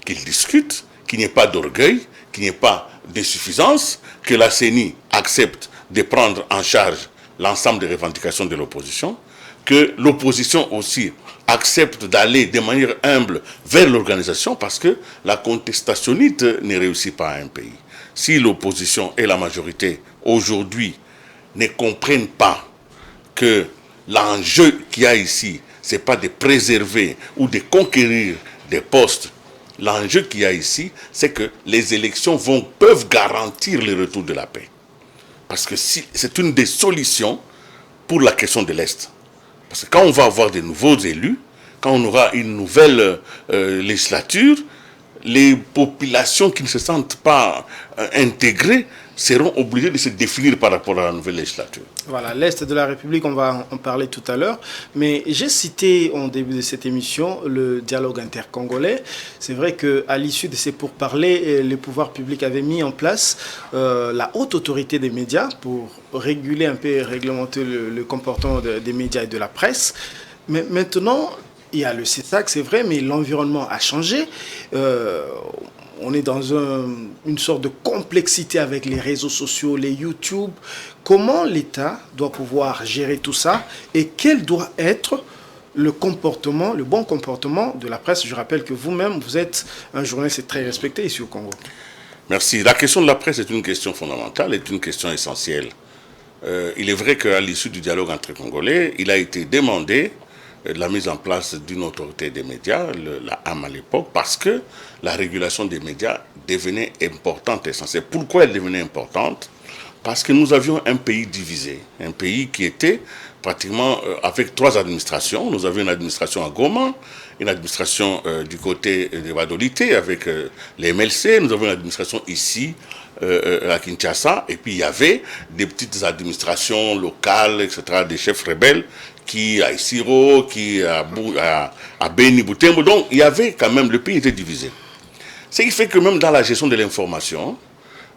qu'ils discutent, qu'il n'y ait pas d'orgueil, qu'il n'y ait pas d'insuffisance, que la CENI accepte de prendre en charge l'ensemble des revendications de l'opposition, que l'opposition aussi accepte d'aller de manière humble vers l'organisation parce que la contestationnite ne réussit pas à un pays. Si l'opposition et la majorité aujourd'hui ne comprennent pas que l'enjeu qu'il y a ici, ce n'est pas de préserver ou de conquérir des postes. L'enjeu qu'il y a ici, c'est que les élections peuvent garantir le retour de la paix. Parce que c'est une des solutions pour la question de l'Est. Parce que quand on va avoir de nouveaux élus, quand on aura une nouvelle législature, les populations qui ne se sentent pas intégrées seront obligés de se définir par rapport à la nouvelle législature. Voilà, l'Est de la République, on va en parler tout à l'heure. Mais j'ai cité en début de cette émission le dialogue intercongolais. C'est vrai qu'à l'issue de ces pourparlers, les pouvoirs publics avaient mis en place la haute autorité des médias pour réguler un peu et réglementer le comportement des médias et de la presse. Mais maintenant, il y a le CESAC, c'est vrai, mais l'environnement a changé. On est dans une sorte de complexité avec les réseaux sociaux, les YouTube. Comment l'État doit pouvoir gérer tout ça et quel doit être le comportement, le bon comportement de la presse? Je rappelle que vous-même, vous êtes un journaliste très respecté ici au Congo. Merci. La question de la presse est une question fondamentale, est une question essentielle. Il est vrai qu'à l'issue du dialogue entre Congolais, il a été demandé la mise en place d'une autorité des médias, la AM à l'époque, parce que la régulation des médias devenait importante, essentielle. Pourquoi elle devenait importante? Parce que nous avions un pays divisé, un pays qui était pratiquement avec 3 administrations. Nous avions une administration à Goma, une administration du côté de Badolité avec les MLC, nous avons une administration ici à Kinshasa, et puis il y avait des petites administrations locales, etc., des chefs rebelles, qui à Isiro, qui à Beni Butembo. Donc il y avait quand même, le pays était divisé. Ce qui fait que même dans la gestion de l'information,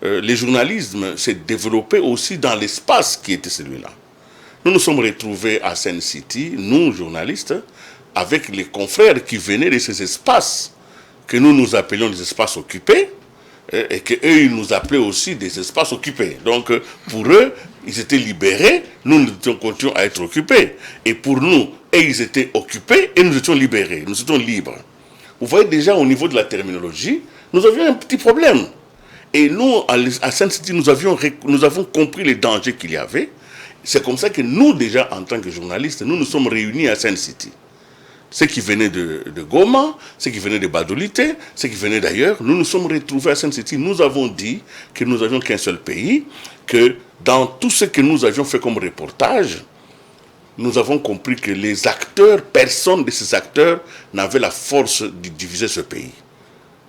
le journalisme s'est développé aussi dans l'espace qui était celui-là. Nous nous sommes retrouvés à Sen City, nous journalistes, avec les confrères qui venaient de ces espaces que nous appelions des espaces occupés, et qu'eux, ils nous appelaient aussi des espaces occupés. Donc, pour eux, ils étaient libérés, nous continuons à être occupés. Et pour nous, ils étaient occupés et nous étions libérés, nous étions libres. Vous voyez déjà au niveau de la terminologie, nous avions un petit problème. Et nous, à Sainte-City, nous avons compris les dangers qu'il y avait. C'est comme ça que nous, déjà, en tant que journalistes, nous nous sommes réunis à Sainte-City. Ceux qui venaient de Goma, ceux qui venaient de Badolité, ceux qui venaient d'ailleurs, nous nous sommes retrouvés à Sainte-City. Nous avons dit que nous n'avions qu'un seul pays, que dans tout ce que nous avions fait comme reportage, nous avons compris que les acteurs, personne de ces acteurs n'avait la force de diviser ce pays.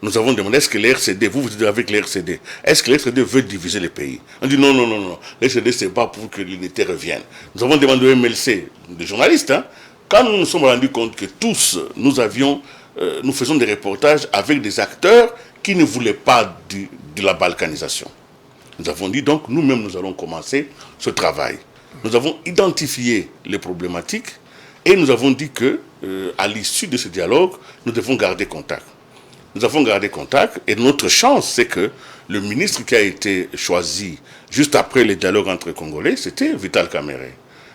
Nous avons demandé, est-ce que l'RCD, vous êtes avec l'RCD, est-ce que l'RCD veut diviser le pays? On dit non, non, non, non, l'RCD c'est pas pour que l'unité revienne. Nous avons demandé au MLC, des journalistes, hein, quand nous nous sommes rendus compte que tous, nous faisons des reportages avec des acteurs qui ne voulaient pas de la balkanisation. Nous avons dit donc, nous-mêmes, nous allons commencer ce travail. Nous avons identifié les problématiques et nous avons dit que, à l'issue de ce dialogue, nous devons garder contact. Nous avons gardé contact et notre chance, c'est que le ministre qui a été choisi juste après le dialogue entre Congolais, c'était Vital Kamerhe.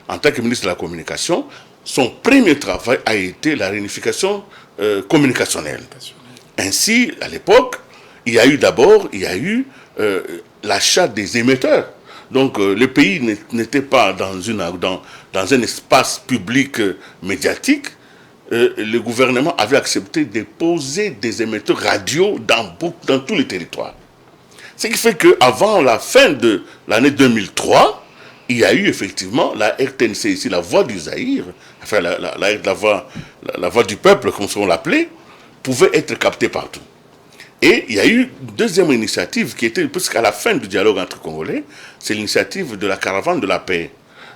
En tant que ministre de la Communication, son premier travail a été la réunification communicationnelle. Ainsi, à l'époque, il y a eu l'achat des émetteurs. Donc le pays n'était pas dans un espace public médiatique. Le gouvernement avait accepté de poser des émetteurs radio dans tous les territoires. Ce qui fait qu'avant la fin de l'année 2003, il y a eu effectivement la RTNC ici, la voix du Zaïre, enfin la voix du peuple, comme on l'appelait, pouvait être captée partout. Et il y a eu une deuxième initiative qui était, puisqu'à la fin du dialogue entre Congolais, c'est l'initiative de la caravane de la paix.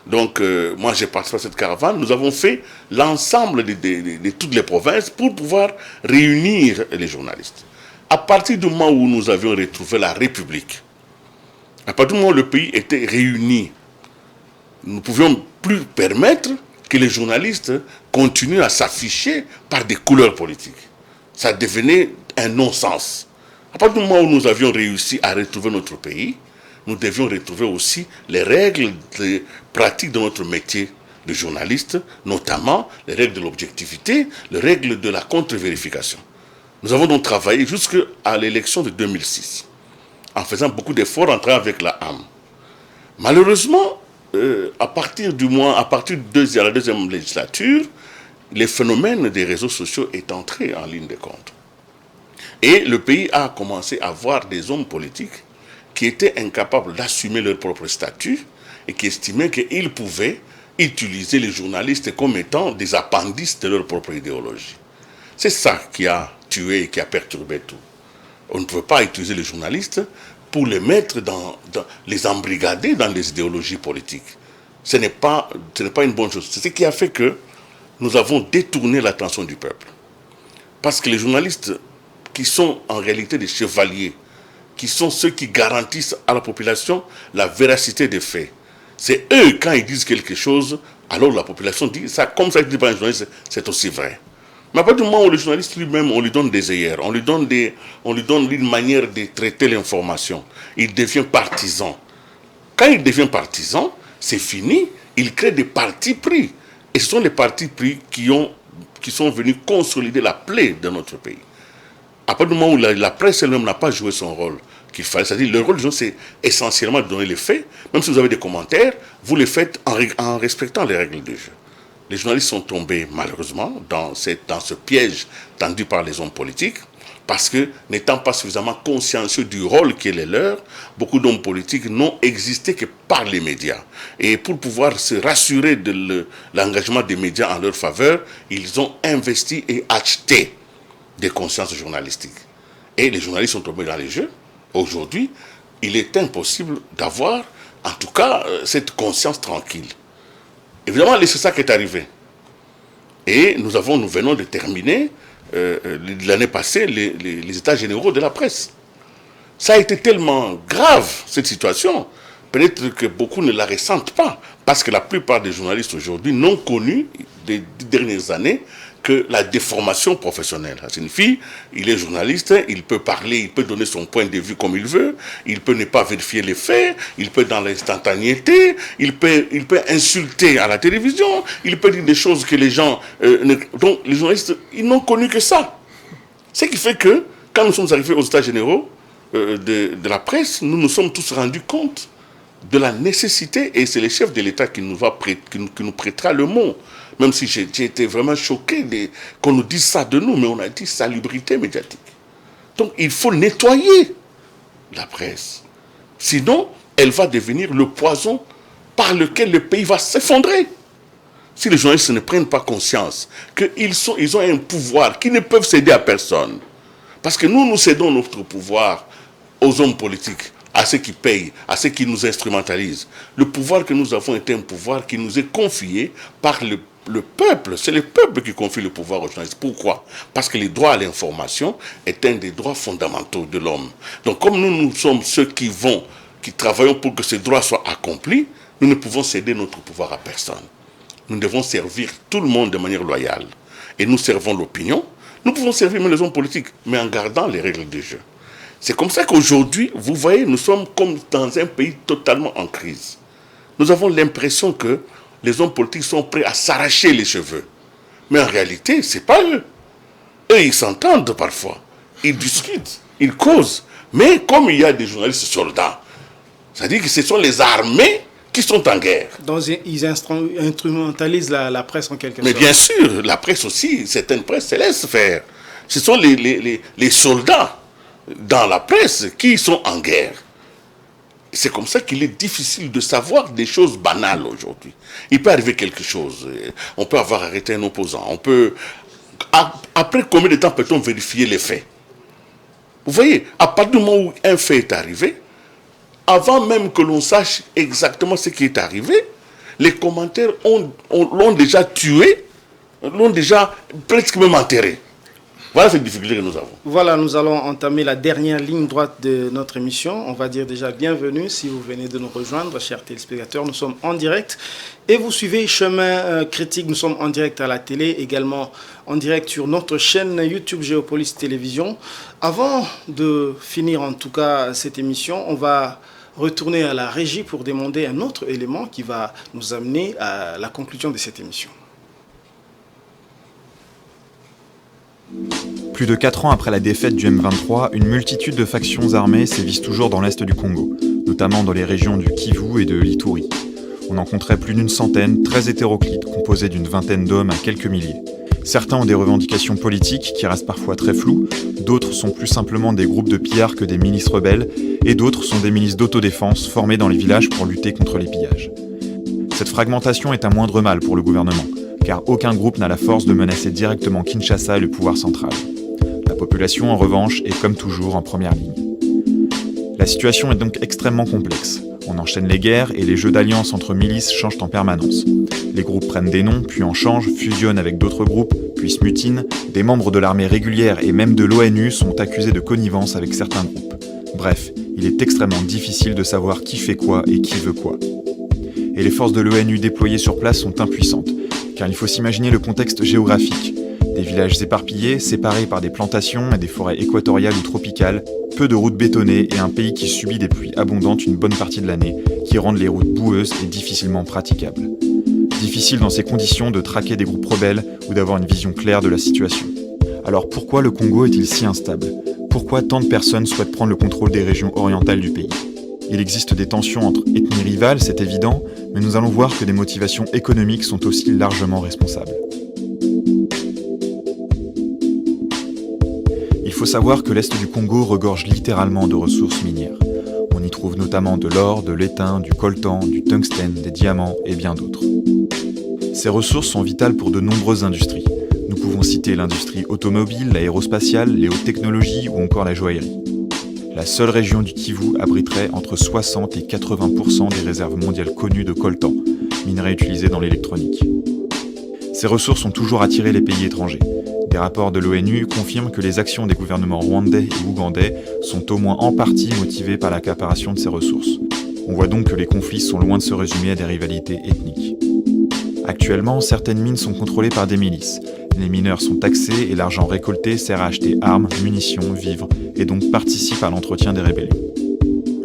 Donc, moi, j'ai participé à cette caravane. Nous avons fait l'ensemble de toutes les provinces pour pouvoir réunir les journalistes. À partir du moment où nous avions retrouvé la République, à partir du moment où le pays était réuni, nous ne pouvions plus permettre que les journalistes continuent à s'afficher par des couleurs politiques. Ça devenait un non-sens. À partir du moment où nous avions réussi à retrouver notre pays, nous devions retrouver aussi les règles pratiques de notre métier de journaliste, notamment les règles de l'objectivité, les règles de la contre-vérification. Nous avons donc travaillé jusqu'à l'élection de 2006, en faisant beaucoup d'efforts en travaillant avec la AM. Malheureusement, à partir de la deuxième législature, les phénomènes des réseaux sociaux est entré en ligne de compte. Et le pays a commencé à voir des hommes politiques qui étaient incapables d'assumer leur propre statut et qui estimaient qu'ils pouvaient utiliser les journalistes comme étant des appendices de leur propre idéologie. C'est ça qui a tué et qui a perturbé tout. On ne pouvait pas utiliser les journalistes pour les mettre les embrigader dans les idéologies politiques. Ce n'est pas une bonne chose. C'est ce qui a fait que nous avons détourné l'attention du peuple. Parce que les journalistes qui sont en réalité des chevaliers, qui sont ceux qui garantissent à la population la véracité des faits, c'est eux, quand ils disent quelque chose, alors la population dit ça, comme ça dit par un journaliste, c'est aussi vrai. Mais à partir du moment où le journaliste lui-même, on lui donne des œillères, on lui donne une manière de traiter l'information, il devient partisan. Quand il devient partisan, c'est fini, il crée des partis pris. Et ce sont les partis pris qui sont venus consolider la plaie de notre pays. À partir du moment où la presse elle-même n'a pas joué son rôle qu'il fallait, c'est-à-dire le rôle des gens, c'est essentiellement de donner les faits. Même si vous avez des commentaires, vous les faites en respectant les règles du jeu. Les journalistes sont tombés malheureusement dans ce piège tendu par les hommes politiques, parce que n'étant pas suffisamment consciencieux du rôle qui est le leur, beaucoup d'hommes politiques n'ont existé que par les médias. Et pour pouvoir se rassurer de l'engagement des médias en leur faveur, ils ont investi et acheté des consciences journalistiques. Et les journalistes sont tombés dans les jeux. Aujourd'hui, il est impossible d'avoir, en tout cas, cette conscience tranquille. Évidemment, c'est ça qui est arrivé. Et nous venons de terminer, l'année passée, les états généraux de la presse. Ça a été tellement grave, cette situation. Peut-être que beaucoup ne la ressentent pas, parce que la plupart des journalistes aujourd'hui n'ont connu, des dernières années, que la déformation professionnelle. Ça signifie, il est journaliste, il peut parler, il peut donner son point de vue comme il veut, il peut ne pas vérifier les faits, il peut être dans l'instantanéité, il peut insulter à la télévision, il peut dire des choses que les gens... Donc les journalistes, ils n'ont connu que ça. Ce qui fait que, quand nous sommes arrivés aux états généraux de la presse, nous nous sommes tous rendus compte de la nécessité, et c'est le chef de l'État qui nous prêtera le mot. Même si j'ai été vraiment choqué qu'on nous dise ça de nous, mais on a dit salubrité médiatique. Donc il faut nettoyer la presse. Sinon, elle va devenir le poison par lequel le pays va s'effondrer. Si les journalistes ne prennent pas conscience qu'ils ont un pouvoir qui ne peuvent céder à personne. Parce que nous cédons notre pouvoir aux hommes politiques, à ceux qui payent, à ceux qui nous instrumentalisent. Le pouvoir que nous avons est un pouvoir qui nous est confié par le peuple. C'est le peuple qui confie le pouvoir aux journalistes. Pourquoi? Parce que le droit à l'information est un des droits fondamentaux de l'homme. Donc comme nous sommes ceux qui travaillons pour que ce droit soit accompli, nous ne pouvons céder notre pouvoir à personne. Nous devons servir tout le monde de manière loyale. Et nous servons l'opinion. Nous pouvons servir même les hommes politiques, mais en gardant les règles du jeu. C'est comme ça qu'aujourd'hui, vous voyez, nous sommes comme dans un pays totalement en crise. Nous avons l'impression que les hommes politiques sont prêts à s'arracher les cheveux. Mais en réalité, ce n'est pas eux. Eux, ils s'entendent parfois. Ils discutent, ils causent. Mais comme il y a des journalistes soldats, c'est-à-dire que ce sont les armées qui sont en guerre. Donc ils instrumentalisent la presse en quelque sorte. Mais bien sûr, la presse aussi, certaines presses se laissent faire. Ce sont les soldats dans la presse qui sont en guerre. C'est comme ça qu'il est difficile de savoir des choses banales aujourd'hui. Il peut arriver quelque chose. On peut avoir arrêté un opposant. Après combien de temps peut-on vérifier les faits? Vous voyez, à partir du moment où un fait est arrivé, avant même que l'on sache exactement ce qui est arrivé, les commentaires l'ont déjà tué, l'ont déjà presque même enterré. Voilà cette difficulté que nous avons. Voilà, nous allons entamer la dernière ligne droite de notre émission. On va dire déjà bienvenue si vous venez de nous rejoindre, chers téléspectateurs. Nous sommes en direct et vous suivez Chemin Critique. Nous sommes en direct à la télé, également en direct sur notre chaîne YouTube Géopolis Télévision. Avant de finir en tout cas cette émission, on va retourner à la régie pour demander un autre élément qui va nous amener à la conclusion de cette émission. Plus de 4 ans après la défaite du M23, une multitude de factions armées sévissent toujours dans l'est du Congo, notamment dans les régions du Kivu et de l'Ituri. On en compterait plus d'une centaine, très hétéroclites, composées d'une vingtaine d'hommes à quelques milliers. Certains ont des revendications politiques qui restent parfois très floues, d'autres sont plus simplement des groupes de pillards que des milices rebelles, et d'autres sont des milices d'autodéfense formées dans les villages pour lutter contre les pillages. Cette fragmentation est un moindre mal pour le gouvernement, car aucun groupe n'a la force de menacer directement Kinshasa et le pouvoir central. La population, en revanche, est comme toujours en première ligne. La situation est donc extrêmement complexe. On enchaîne les guerres et les jeux d'alliance entre milices changent en permanence. Les groupes prennent des noms, puis en changent, fusionnent avec d'autres groupes, puis se mutinent. Des membres de l'armée régulière et même de l'ONU sont accusés de connivence avec certains groupes. Bref, il est extrêmement difficile de savoir qui fait quoi et qui veut quoi. Et les forces de l'ONU déployées sur place sont impuissantes, car il faut s'imaginer le contexte géographique. Des villages éparpillés, séparés par des plantations et des forêts équatoriales ou tropicales, peu de routes bétonnées et un pays qui subit des pluies abondantes une bonne partie de l'année, qui rendent les routes boueuses et difficilement praticables. Difficile dans ces conditions de traquer des groupes rebelles ou d'avoir une vision claire de la situation. Alors pourquoi le Congo est-il si instable ? Pourquoi tant de personnes souhaitent prendre le contrôle des régions orientales du pays ? Il existe des tensions entre ethnies rivales, c'est évident, mais nous allons voir que des motivations économiques sont aussi largement responsables. Il faut savoir que l'Est du Congo regorge littéralement de ressources minières. On y trouve notamment de l'or, de l'étain, du coltan, du tungstène, des diamants et bien d'autres. Ces ressources sont vitales pour de nombreuses industries. Nous pouvons citer l'industrie automobile, l'aérospatiale, les hautes technologies ou encore la joaillerie. La seule région du Kivu abriterait entre 60 et 80% des réserves mondiales connues de coltan, minerai utilisé dans l'électronique. Ces ressources ont toujours attiré les pays étrangers. Des rapports de l'ONU confirment que les actions des gouvernements rwandais et ougandais sont au moins en partie motivées par l'accaparation de ces ressources. On voit donc que les conflits sont loin de se résumer à des rivalités ethniques. Actuellement, certaines mines sont contrôlées par des milices. Les mineurs sont taxés et l'argent récolté sert à acheter armes, munitions, vivres et donc participe à l'entretien des rébellions.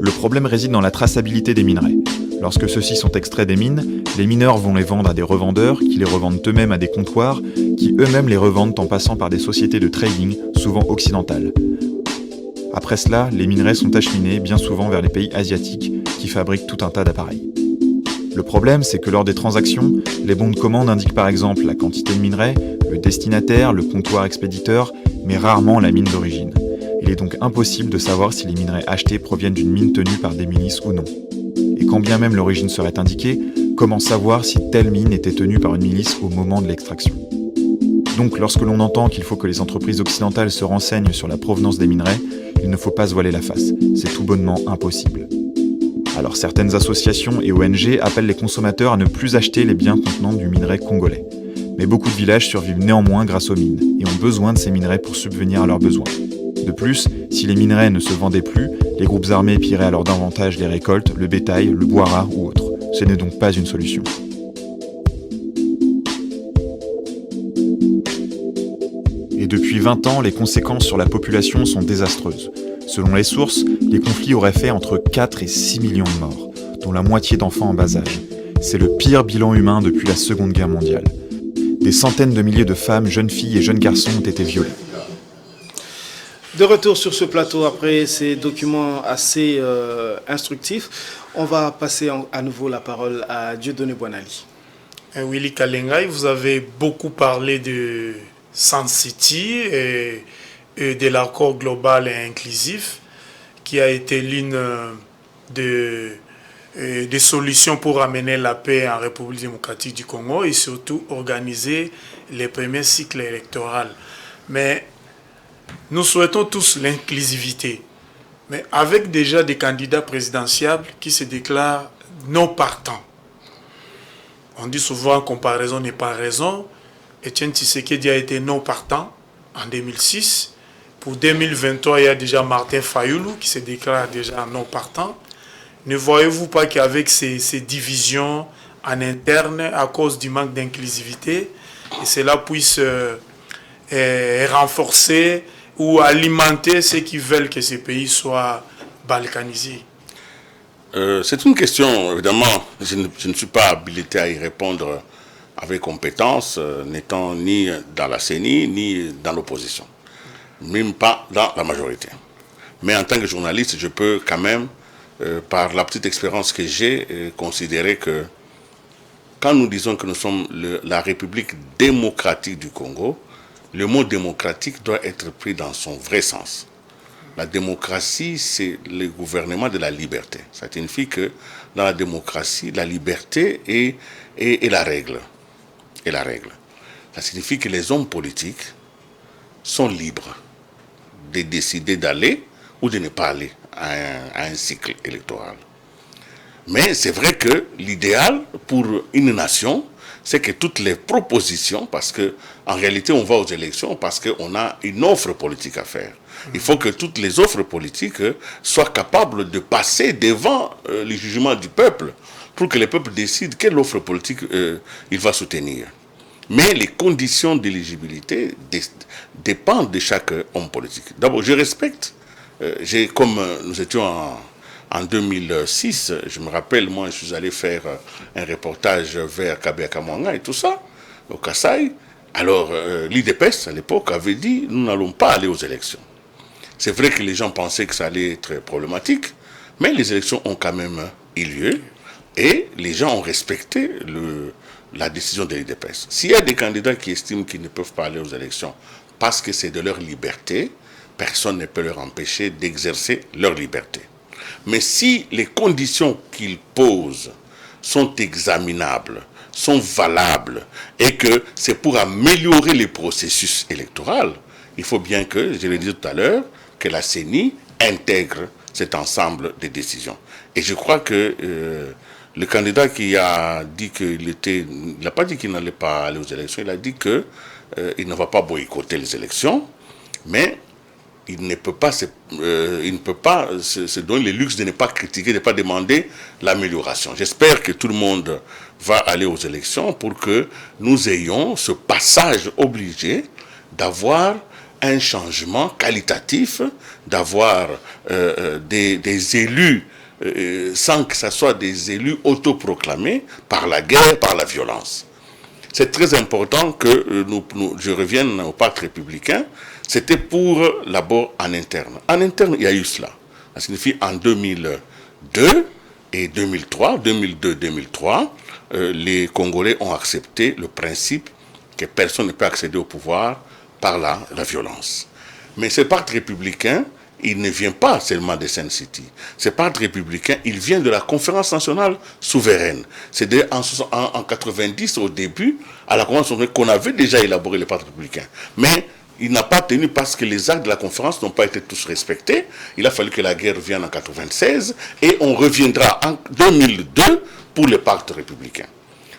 Le problème réside dans la traçabilité des minerais. Lorsque ceux-ci sont extraits des mines, les mineurs vont les vendre à des revendeurs qui les revendent eux-mêmes à des comptoirs qui eux-mêmes les revendent en passant par des sociétés de trading, souvent occidentales. Après cela, les minerais sont acheminés bien souvent vers les pays asiatiques qui fabriquent tout un tas d'appareils. Le problème, c'est que lors des transactions, les bons de commande indiquent par exemple la quantité de minerais, le destinataire, le comptoir expéditeur, mais rarement la mine d'origine. Il est donc impossible de savoir si les minerais achetés proviennent d'une mine tenue par des milices ou non. Et quand bien même l'origine serait indiquée, comment savoir si telle mine était tenue par une milice au moment de l'extraction ? Donc lorsque l'on entend qu'il faut que les entreprises occidentales se renseignent sur la provenance des minerais, il ne faut pas se voiler la face, c'est tout bonnement impossible. Alors certaines associations et ONG appellent les consommateurs à ne plus acheter les biens contenant du minerai congolais. Mais beaucoup de villages survivent néanmoins grâce aux mines, et ont besoin de ces minerais pour subvenir à leurs besoins. De plus, si les minerais ne se vendaient plus, les groupes armés pilleraient alors davantage les récoltes, le bétail, le bois rare ou autre. Ce n'est donc pas une solution. Et depuis 20 ans, les conséquences sur la population sont désastreuses. Selon les sources, les conflits auraient fait entre 4 et 6 millions de morts, dont la moitié d'enfants en bas âge. C'est le pire bilan humain depuis la Seconde Guerre mondiale. Des centaines de milliers de femmes, jeunes filles et jeunes garçons ont été violés. De retour sur ce plateau après ces documents assez instructifs, on va passer à nouveau la parole à Dieudonné Boinali. Willy Kalengai, vous avez beaucoup parlé de Sun City et de l'accord global et inclusif qui a été l'une des solutions pour amener la paix en République démocratique du Congo et surtout organiser les premiers cycles électoraux. Mais nous souhaitons tous l'inclusivité, mais avec déjà des candidats présidentiables qui se déclarent non partants. On dit souvent comparaison n'est pas raison. Etienne Tshisekedi a été non partant en 2006. Pour 2023, il y a déjà Martin Fayulu qui se déclare déjà non partant. Ne voyez-vous pas qu'avec ces divisions en interne, à cause du manque d'inclusivité, et cela puisse renforcer ou alimenter ceux qui veulent que ces pays soient balkanisés? C'est une question, évidemment, je ne suis pas habilité à y répondre avec compétence, n'étant ni dans la CENI, ni dans l'opposition, même pas dans la majorité. Mais en tant que journaliste, je peux quand même, par la petite expérience que j'ai, considérer que quand nous disons que nous sommes la République démocratique du Congo, le mot démocratique doit être pris dans son vrai sens. La démocratie, c'est le gouvernement de la liberté. Ça signifie que dans la démocratie, la liberté est la règle. Et la règle. Ça signifie que les hommes politiques sont libres de décider d'aller ou de ne pas aller à un cycle électoral. Mais c'est vrai que l'idéal pour une nation, c'est que toutes les propositions, parce qu'en réalité on va aux élections parce qu'on a une offre politique à faire. Il faut que toutes les offres politiques soient capables de passer devant les jugements du peuple pour que le peuple décide quelle offre politique il va soutenir. Mais les conditions d'éligibilité dépendent de chaque homme politique. D'abord, je respecte, comme nous étions en 2006, je me rappelle, moi, je suis allé faire un reportage vers Kabea-Kamwanga et tout ça, au Kasaï. Alors, l'IDPS, à l'époque, avait dit, nous n'allons pas aller aux élections. C'est vrai que les gens pensaient que ça allait être problématique, mais les élections ont quand même eu lieu et les gens ont respecté la décision de l'IDPS. S'il y a des candidats qui estiment qu'ils ne peuvent pas aller aux élections parce que c'est de leur liberté, personne ne peut leur empêcher d'exercer leur liberté. Mais si les conditions qu'ils posent sont examinables, sont valables, et que c'est pour améliorer les processus électoraux, il faut bien que, je l'ai dit tout à l'heure, que la CENI intègre cet ensemble de décisions. Et je crois que le candidat qui a dit qu'il n'a pas dit qu'il n'allait pas aller aux élections, il a dit qu'il ne va pas boycotter les élections, mais il ne peut pas se donner le luxe de ne pas critiquer, de ne pas demander l'amélioration. J'espère que tout le monde va aller aux élections pour que nous ayons ce passage obligé d'avoir un changement qualitatif, d'avoir des élus sans que ce soit des élus autoproclamés par la guerre, par la violence. C'est très important que je revienne au pacte républicain. C'était pour l'abord en interne. En interne, il y a eu cela. Ça signifie en 2002 et 2003, 2002-2003, les Congolais ont accepté le principe que personne ne peut accéder au pouvoir par la violence. Mais ce pacte républicain, il ne vient pas seulement de Sun City. Ce pacte républicain, il vient de la conférence nationale souveraine. C'est en 90, au début, à la conférence souveraine, qu'on avait déjà élaboré le pacte républicain. Mais il n'a pas tenu parce que les actes de la conférence n'ont pas été tous respectés. Il a fallu que la guerre vienne en 96 et on reviendra en 2002 pour le pacte républicain.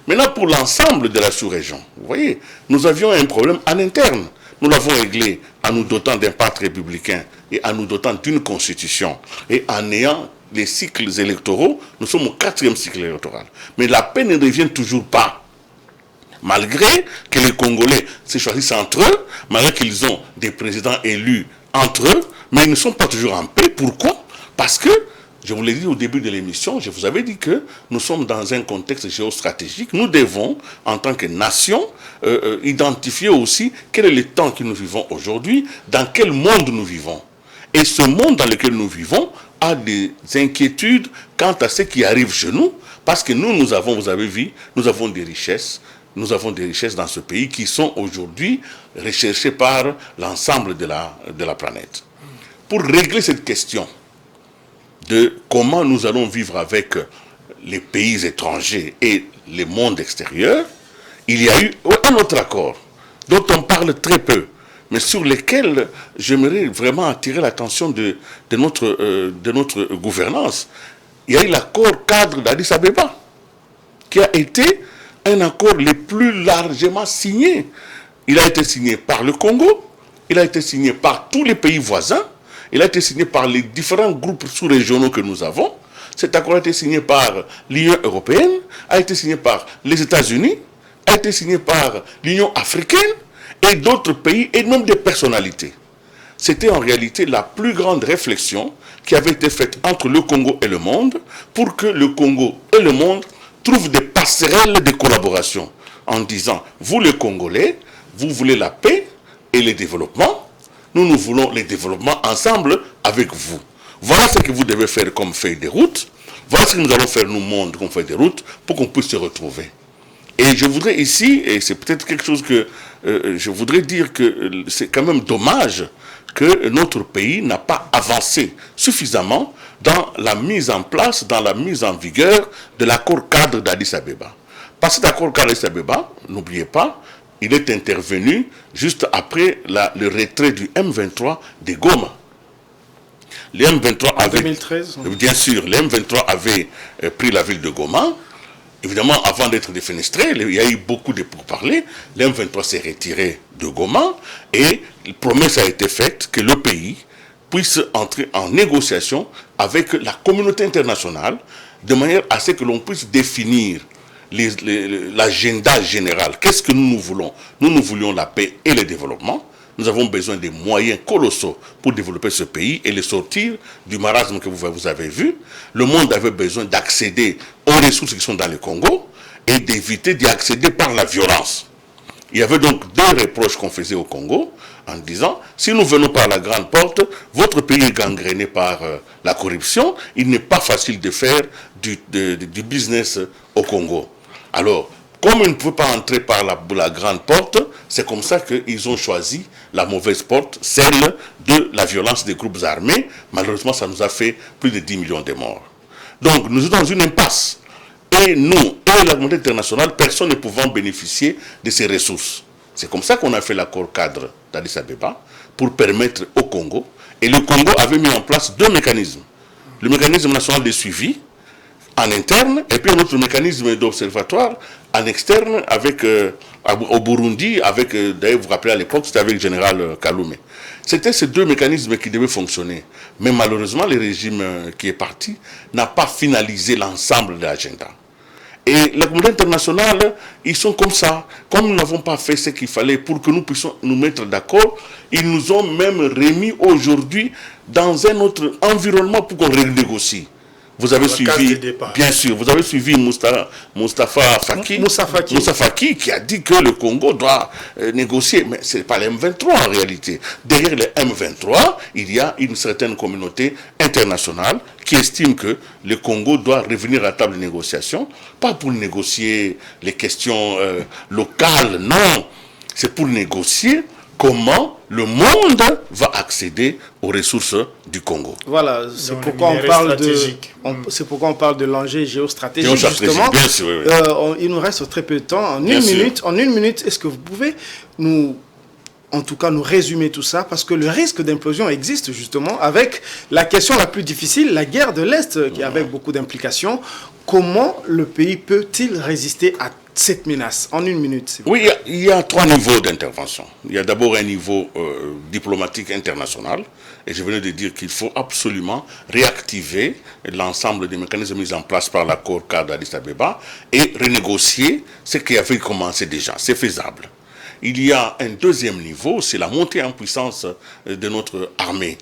Maintenant, pour l'ensemble de la sous-région, vous voyez, nous avions un problème en interne. Nous l'avons réglé en nous dotant d'un pacte républicain et en nous dotant d'une constitution et en ayant les cycles électoraux. Nous sommes au 4e cycle électoral. Mais la paix ne revient toujours pas. Malgré que les Congolais se choisissent entre eux, malgré qu'ils ont des présidents élus entre eux, mais ils ne sont pas toujours en paix. Pourquoi? Parce que, je vous l'ai dit au début de l'émission, je vous avais dit que nous sommes dans un contexte géostratégique. Nous devons, en tant que nation, identifier aussi quel est le temps que nous vivons aujourd'hui, dans quel monde nous vivons. Et ce monde dans lequel nous vivons a des inquiétudes quant à ce qui arrive chez nous, parce que nous avons, vous avez vu, nous avons des richesses. Nous avons des richesses dans ce pays qui sont aujourd'hui recherchées par l'ensemble de la planète. Pour régler cette question de comment nous allons vivre avec les pays étrangers et le monde extérieur, il y a eu un autre accord dont on parle très peu, mais sur lequel j'aimerais vraiment attirer l'attention de notre gouvernance. Il y a eu l'accord cadre d'Addis Abeba, qui a été un accord le plus largement signé. Il a été signé par le Congo, il a été signé par tous les pays voisins, il a été signé par les différents groupes sous-régionaux que nous avons. Cet accord a été signé par l'Union européenne, a été signé par les États-Unis, a été signé par l'Union africaine et d'autres pays et même des personnalités. C'était en réalité la plus grande réflexion qui avait été faite entre le Congo et le monde pour que le Congo et le monde trouvent des passerelles de collaboration en disant, vous les Congolais, vous voulez la paix et le développement, nous voulons le développement ensemble avec vous. Voilà ce que vous devez faire comme feuille de route, voilà ce que nous allons faire nous monde comme feuille de route pour qu'on puisse se retrouver. Et je voudrais ici, et c'est peut-être quelque chose que je voudrais dire que c'est quand même dommage que notre pays n'a pas avancé suffisamment dans la mise en place, dans la mise en vigueur de l'accord cadre d'Addis Abeba. Parce que cet accord cadre d'Addis Abeba, n'oubliez pas, il est intervenu juste après le retrait du M23 de Goma. Les M23 En 2013. Bien sûr, les M23 avaient pris la ville de Goma. Évidemment, avant d'être défenestré, il y a eu beaucoup de pourparlers. Les M23 s'est retiré de Goma et la promesse a été faite que le pays puisse entrer en négociation avec la communauté internationale de manière à ce que l'on puisse définir l'agenda général. Qu'est-ce que nous voulons? Nous voulions la paix et le développement. Nous avons besoin de moyens colossaux pour développer ce pays et le sortir du marasme que vous avez vu. Le monde avait besoin d'accéder aux ressources qui sont dans le Congo et d'éviter d'y accéder par la violence. Il y avait donc deux reproches qu'on faisait au Congo en disant, si nous venons par la grande porte, votre pays est gangréné par la corruption, il n'est pas facile de faire du business au Congo. Alors, comme ils ne pouvaient pas entrer par la grande porte, c'est comme ça qu'ils ont choisi la mauvaise porte, celle de la violence des groupes armés. Malheureusement, ça nous a fait plus de 10 millions de morts. Donc, nous sommes dans une impasse. Et nous, et la communauté internationale, personne ne pouvant bénéficier de ces ressources. C'est comme ça qu'on a fait l'accord cadre d'Addis Abeba pour permettre au Congo. Et le Congo avait mis en place deux mécanismes. Le mécanisme national de suivi en interne et puis un autre mécanisme d'observatoire en externe avec, au Burundi, avec, d'ailleurs vous vous rappelez à l'époque, c'était avec le général Kalume. C'était ces deux mécanismes qui devaient fonctionner. Mais malheureusement, le régime qui est parti n'a pas finalisé l'ensemble de l'agenda. Et la communauté internationale, ils sont comme ça. Comme nous n'avons pas fait ce qu'il fallait pour que nous puissions nous mettre d'accord, ils nous ont même remis aujourd'hui dans un autre environnement pour qu'on renégocie. Vous avez suivi, bien sûr, vous avez suivi Moustapha Faki qui a dit que le Congo doit négocier, mais ce n'est pas les M23 en réalité. Derrière les M23, il y a une certaine communauté internationale qui estime que le Congo doit revenir à la table de négociation, pas pour négocier les questions locales, non, c'est pour négocier comment le monde va accéder aux ressources du Congo. Voilà, c'est pourquoi on parle de l'enjeu géostratégique, justement. Bien sûr, oui. Il nous reste très peu de temps. En une minute, est-ce que vous pouvez nous résumer tout ça? Parce que le risque d'implosion existe, justement, avec la question la plus difficile, la guerre de l'Est, qui avait beaucoup d'implications. Comment le pays peut-il résister à cette menace? En une minute. Oui, il y a trois niveaux d'intervention. Il y a d'abord un niveau diplomatique international. Et je venais de dire qu'il faut absolument réactiver l'ensemble des mécanismes mis en place par l'accord cadre d'Addis Abeba et renégocier ce qui avait commencé déjà. C'est faisable. Il y a un deuxième niveau, c'est la montée en puissance de notre armée.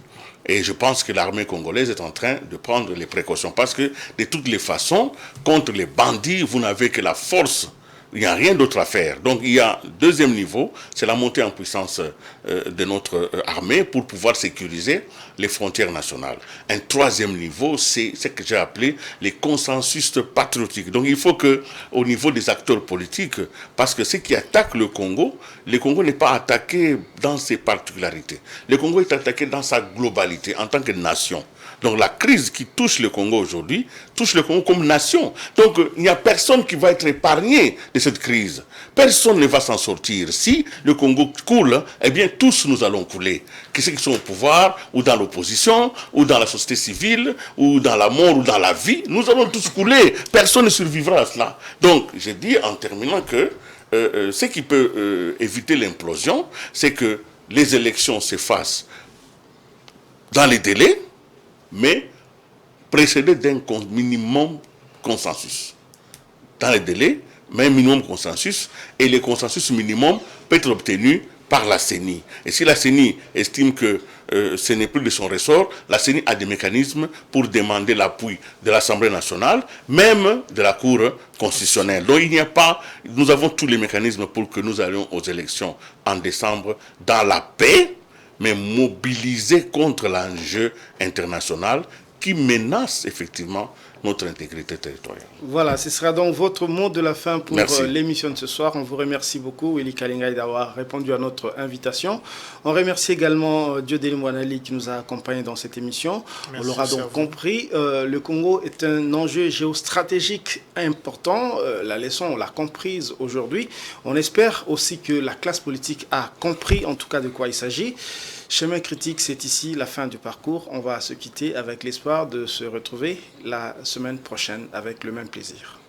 Et je pense que l'armée congolaise est en train de prendre les précautions. Parce que de toutes les façons, contre les bandits, vous n'avez que la force. Il n'y a rien d'autre à faire. Donc il y a un deuxième niveau, c'est la montée en puissance de notre armée pour pouvoir sécuriser les frontières nationales. Un troisième niveau, c'est ce que j'ai appelé les consensus patriotiques. Donc il faut que, au niveau des acteurs politiques, parce que ce qui attaque le Congo n'est pas attaqué dans ses particularités. Le Congo est attaqué dans sa globalité, en tant que nation. Donc la crise qui touche le Congo aujourd'hui, touche le Congo comme nation. Donc il n'y a personne qui va être épargné de cette crise. Personne ne va s'en sortir. Si le Congo coule, eh bien tous nous allons couler. Que ceux qui sont au pouvoir, ou dans l'opposition, ou dans la société civile, ou dans la mort, ou dans la vie, nous allons tous couler. Personne ne survivra à cela. Donc je dis en terminant que ce qui peut éviter l'implosion, c'est que les élections se fassent dans les délais, mais précédé d'un minimum consensus. Dans les délais, mais un minimum consensus, et le consensus minimum peut être obtenu par la CENI. Et si la CENI estime que ce n'est plus de son ressort, la CENI a des mécanismes pour demander l'appui de l'Assemblée nationale, même de la Cour constitutionnelle. Donc il n'y a pas, nous avons tous les mécanismes pour que nous allions aux élections en décembre dans la paix, mais mobilisés contre l'enjeu international qui menace effectivement notre intégrité territoriale. Voilà, ce sera donc votre mot de la fin pour l'émission de ce soir. On vous remercie beaucoup, Willy Kalengai, d'avoir répondu à notre invitation. On remercie également Diodeli Mwanali qui nous a accompagnés dans cette émission. Merci, on l'aura donc compris, le Congo est un enjeu géostratégique important. La leçon, on l'a comprise aujourd'hui. On espère aussi que la classe politique a compris en tout cas de quoi il s'agit. Chemin critique, c'est ici la fin du parcours. On va se quitter avec l'espoir de se retrouver la semaine prochaine avec le même plaisir.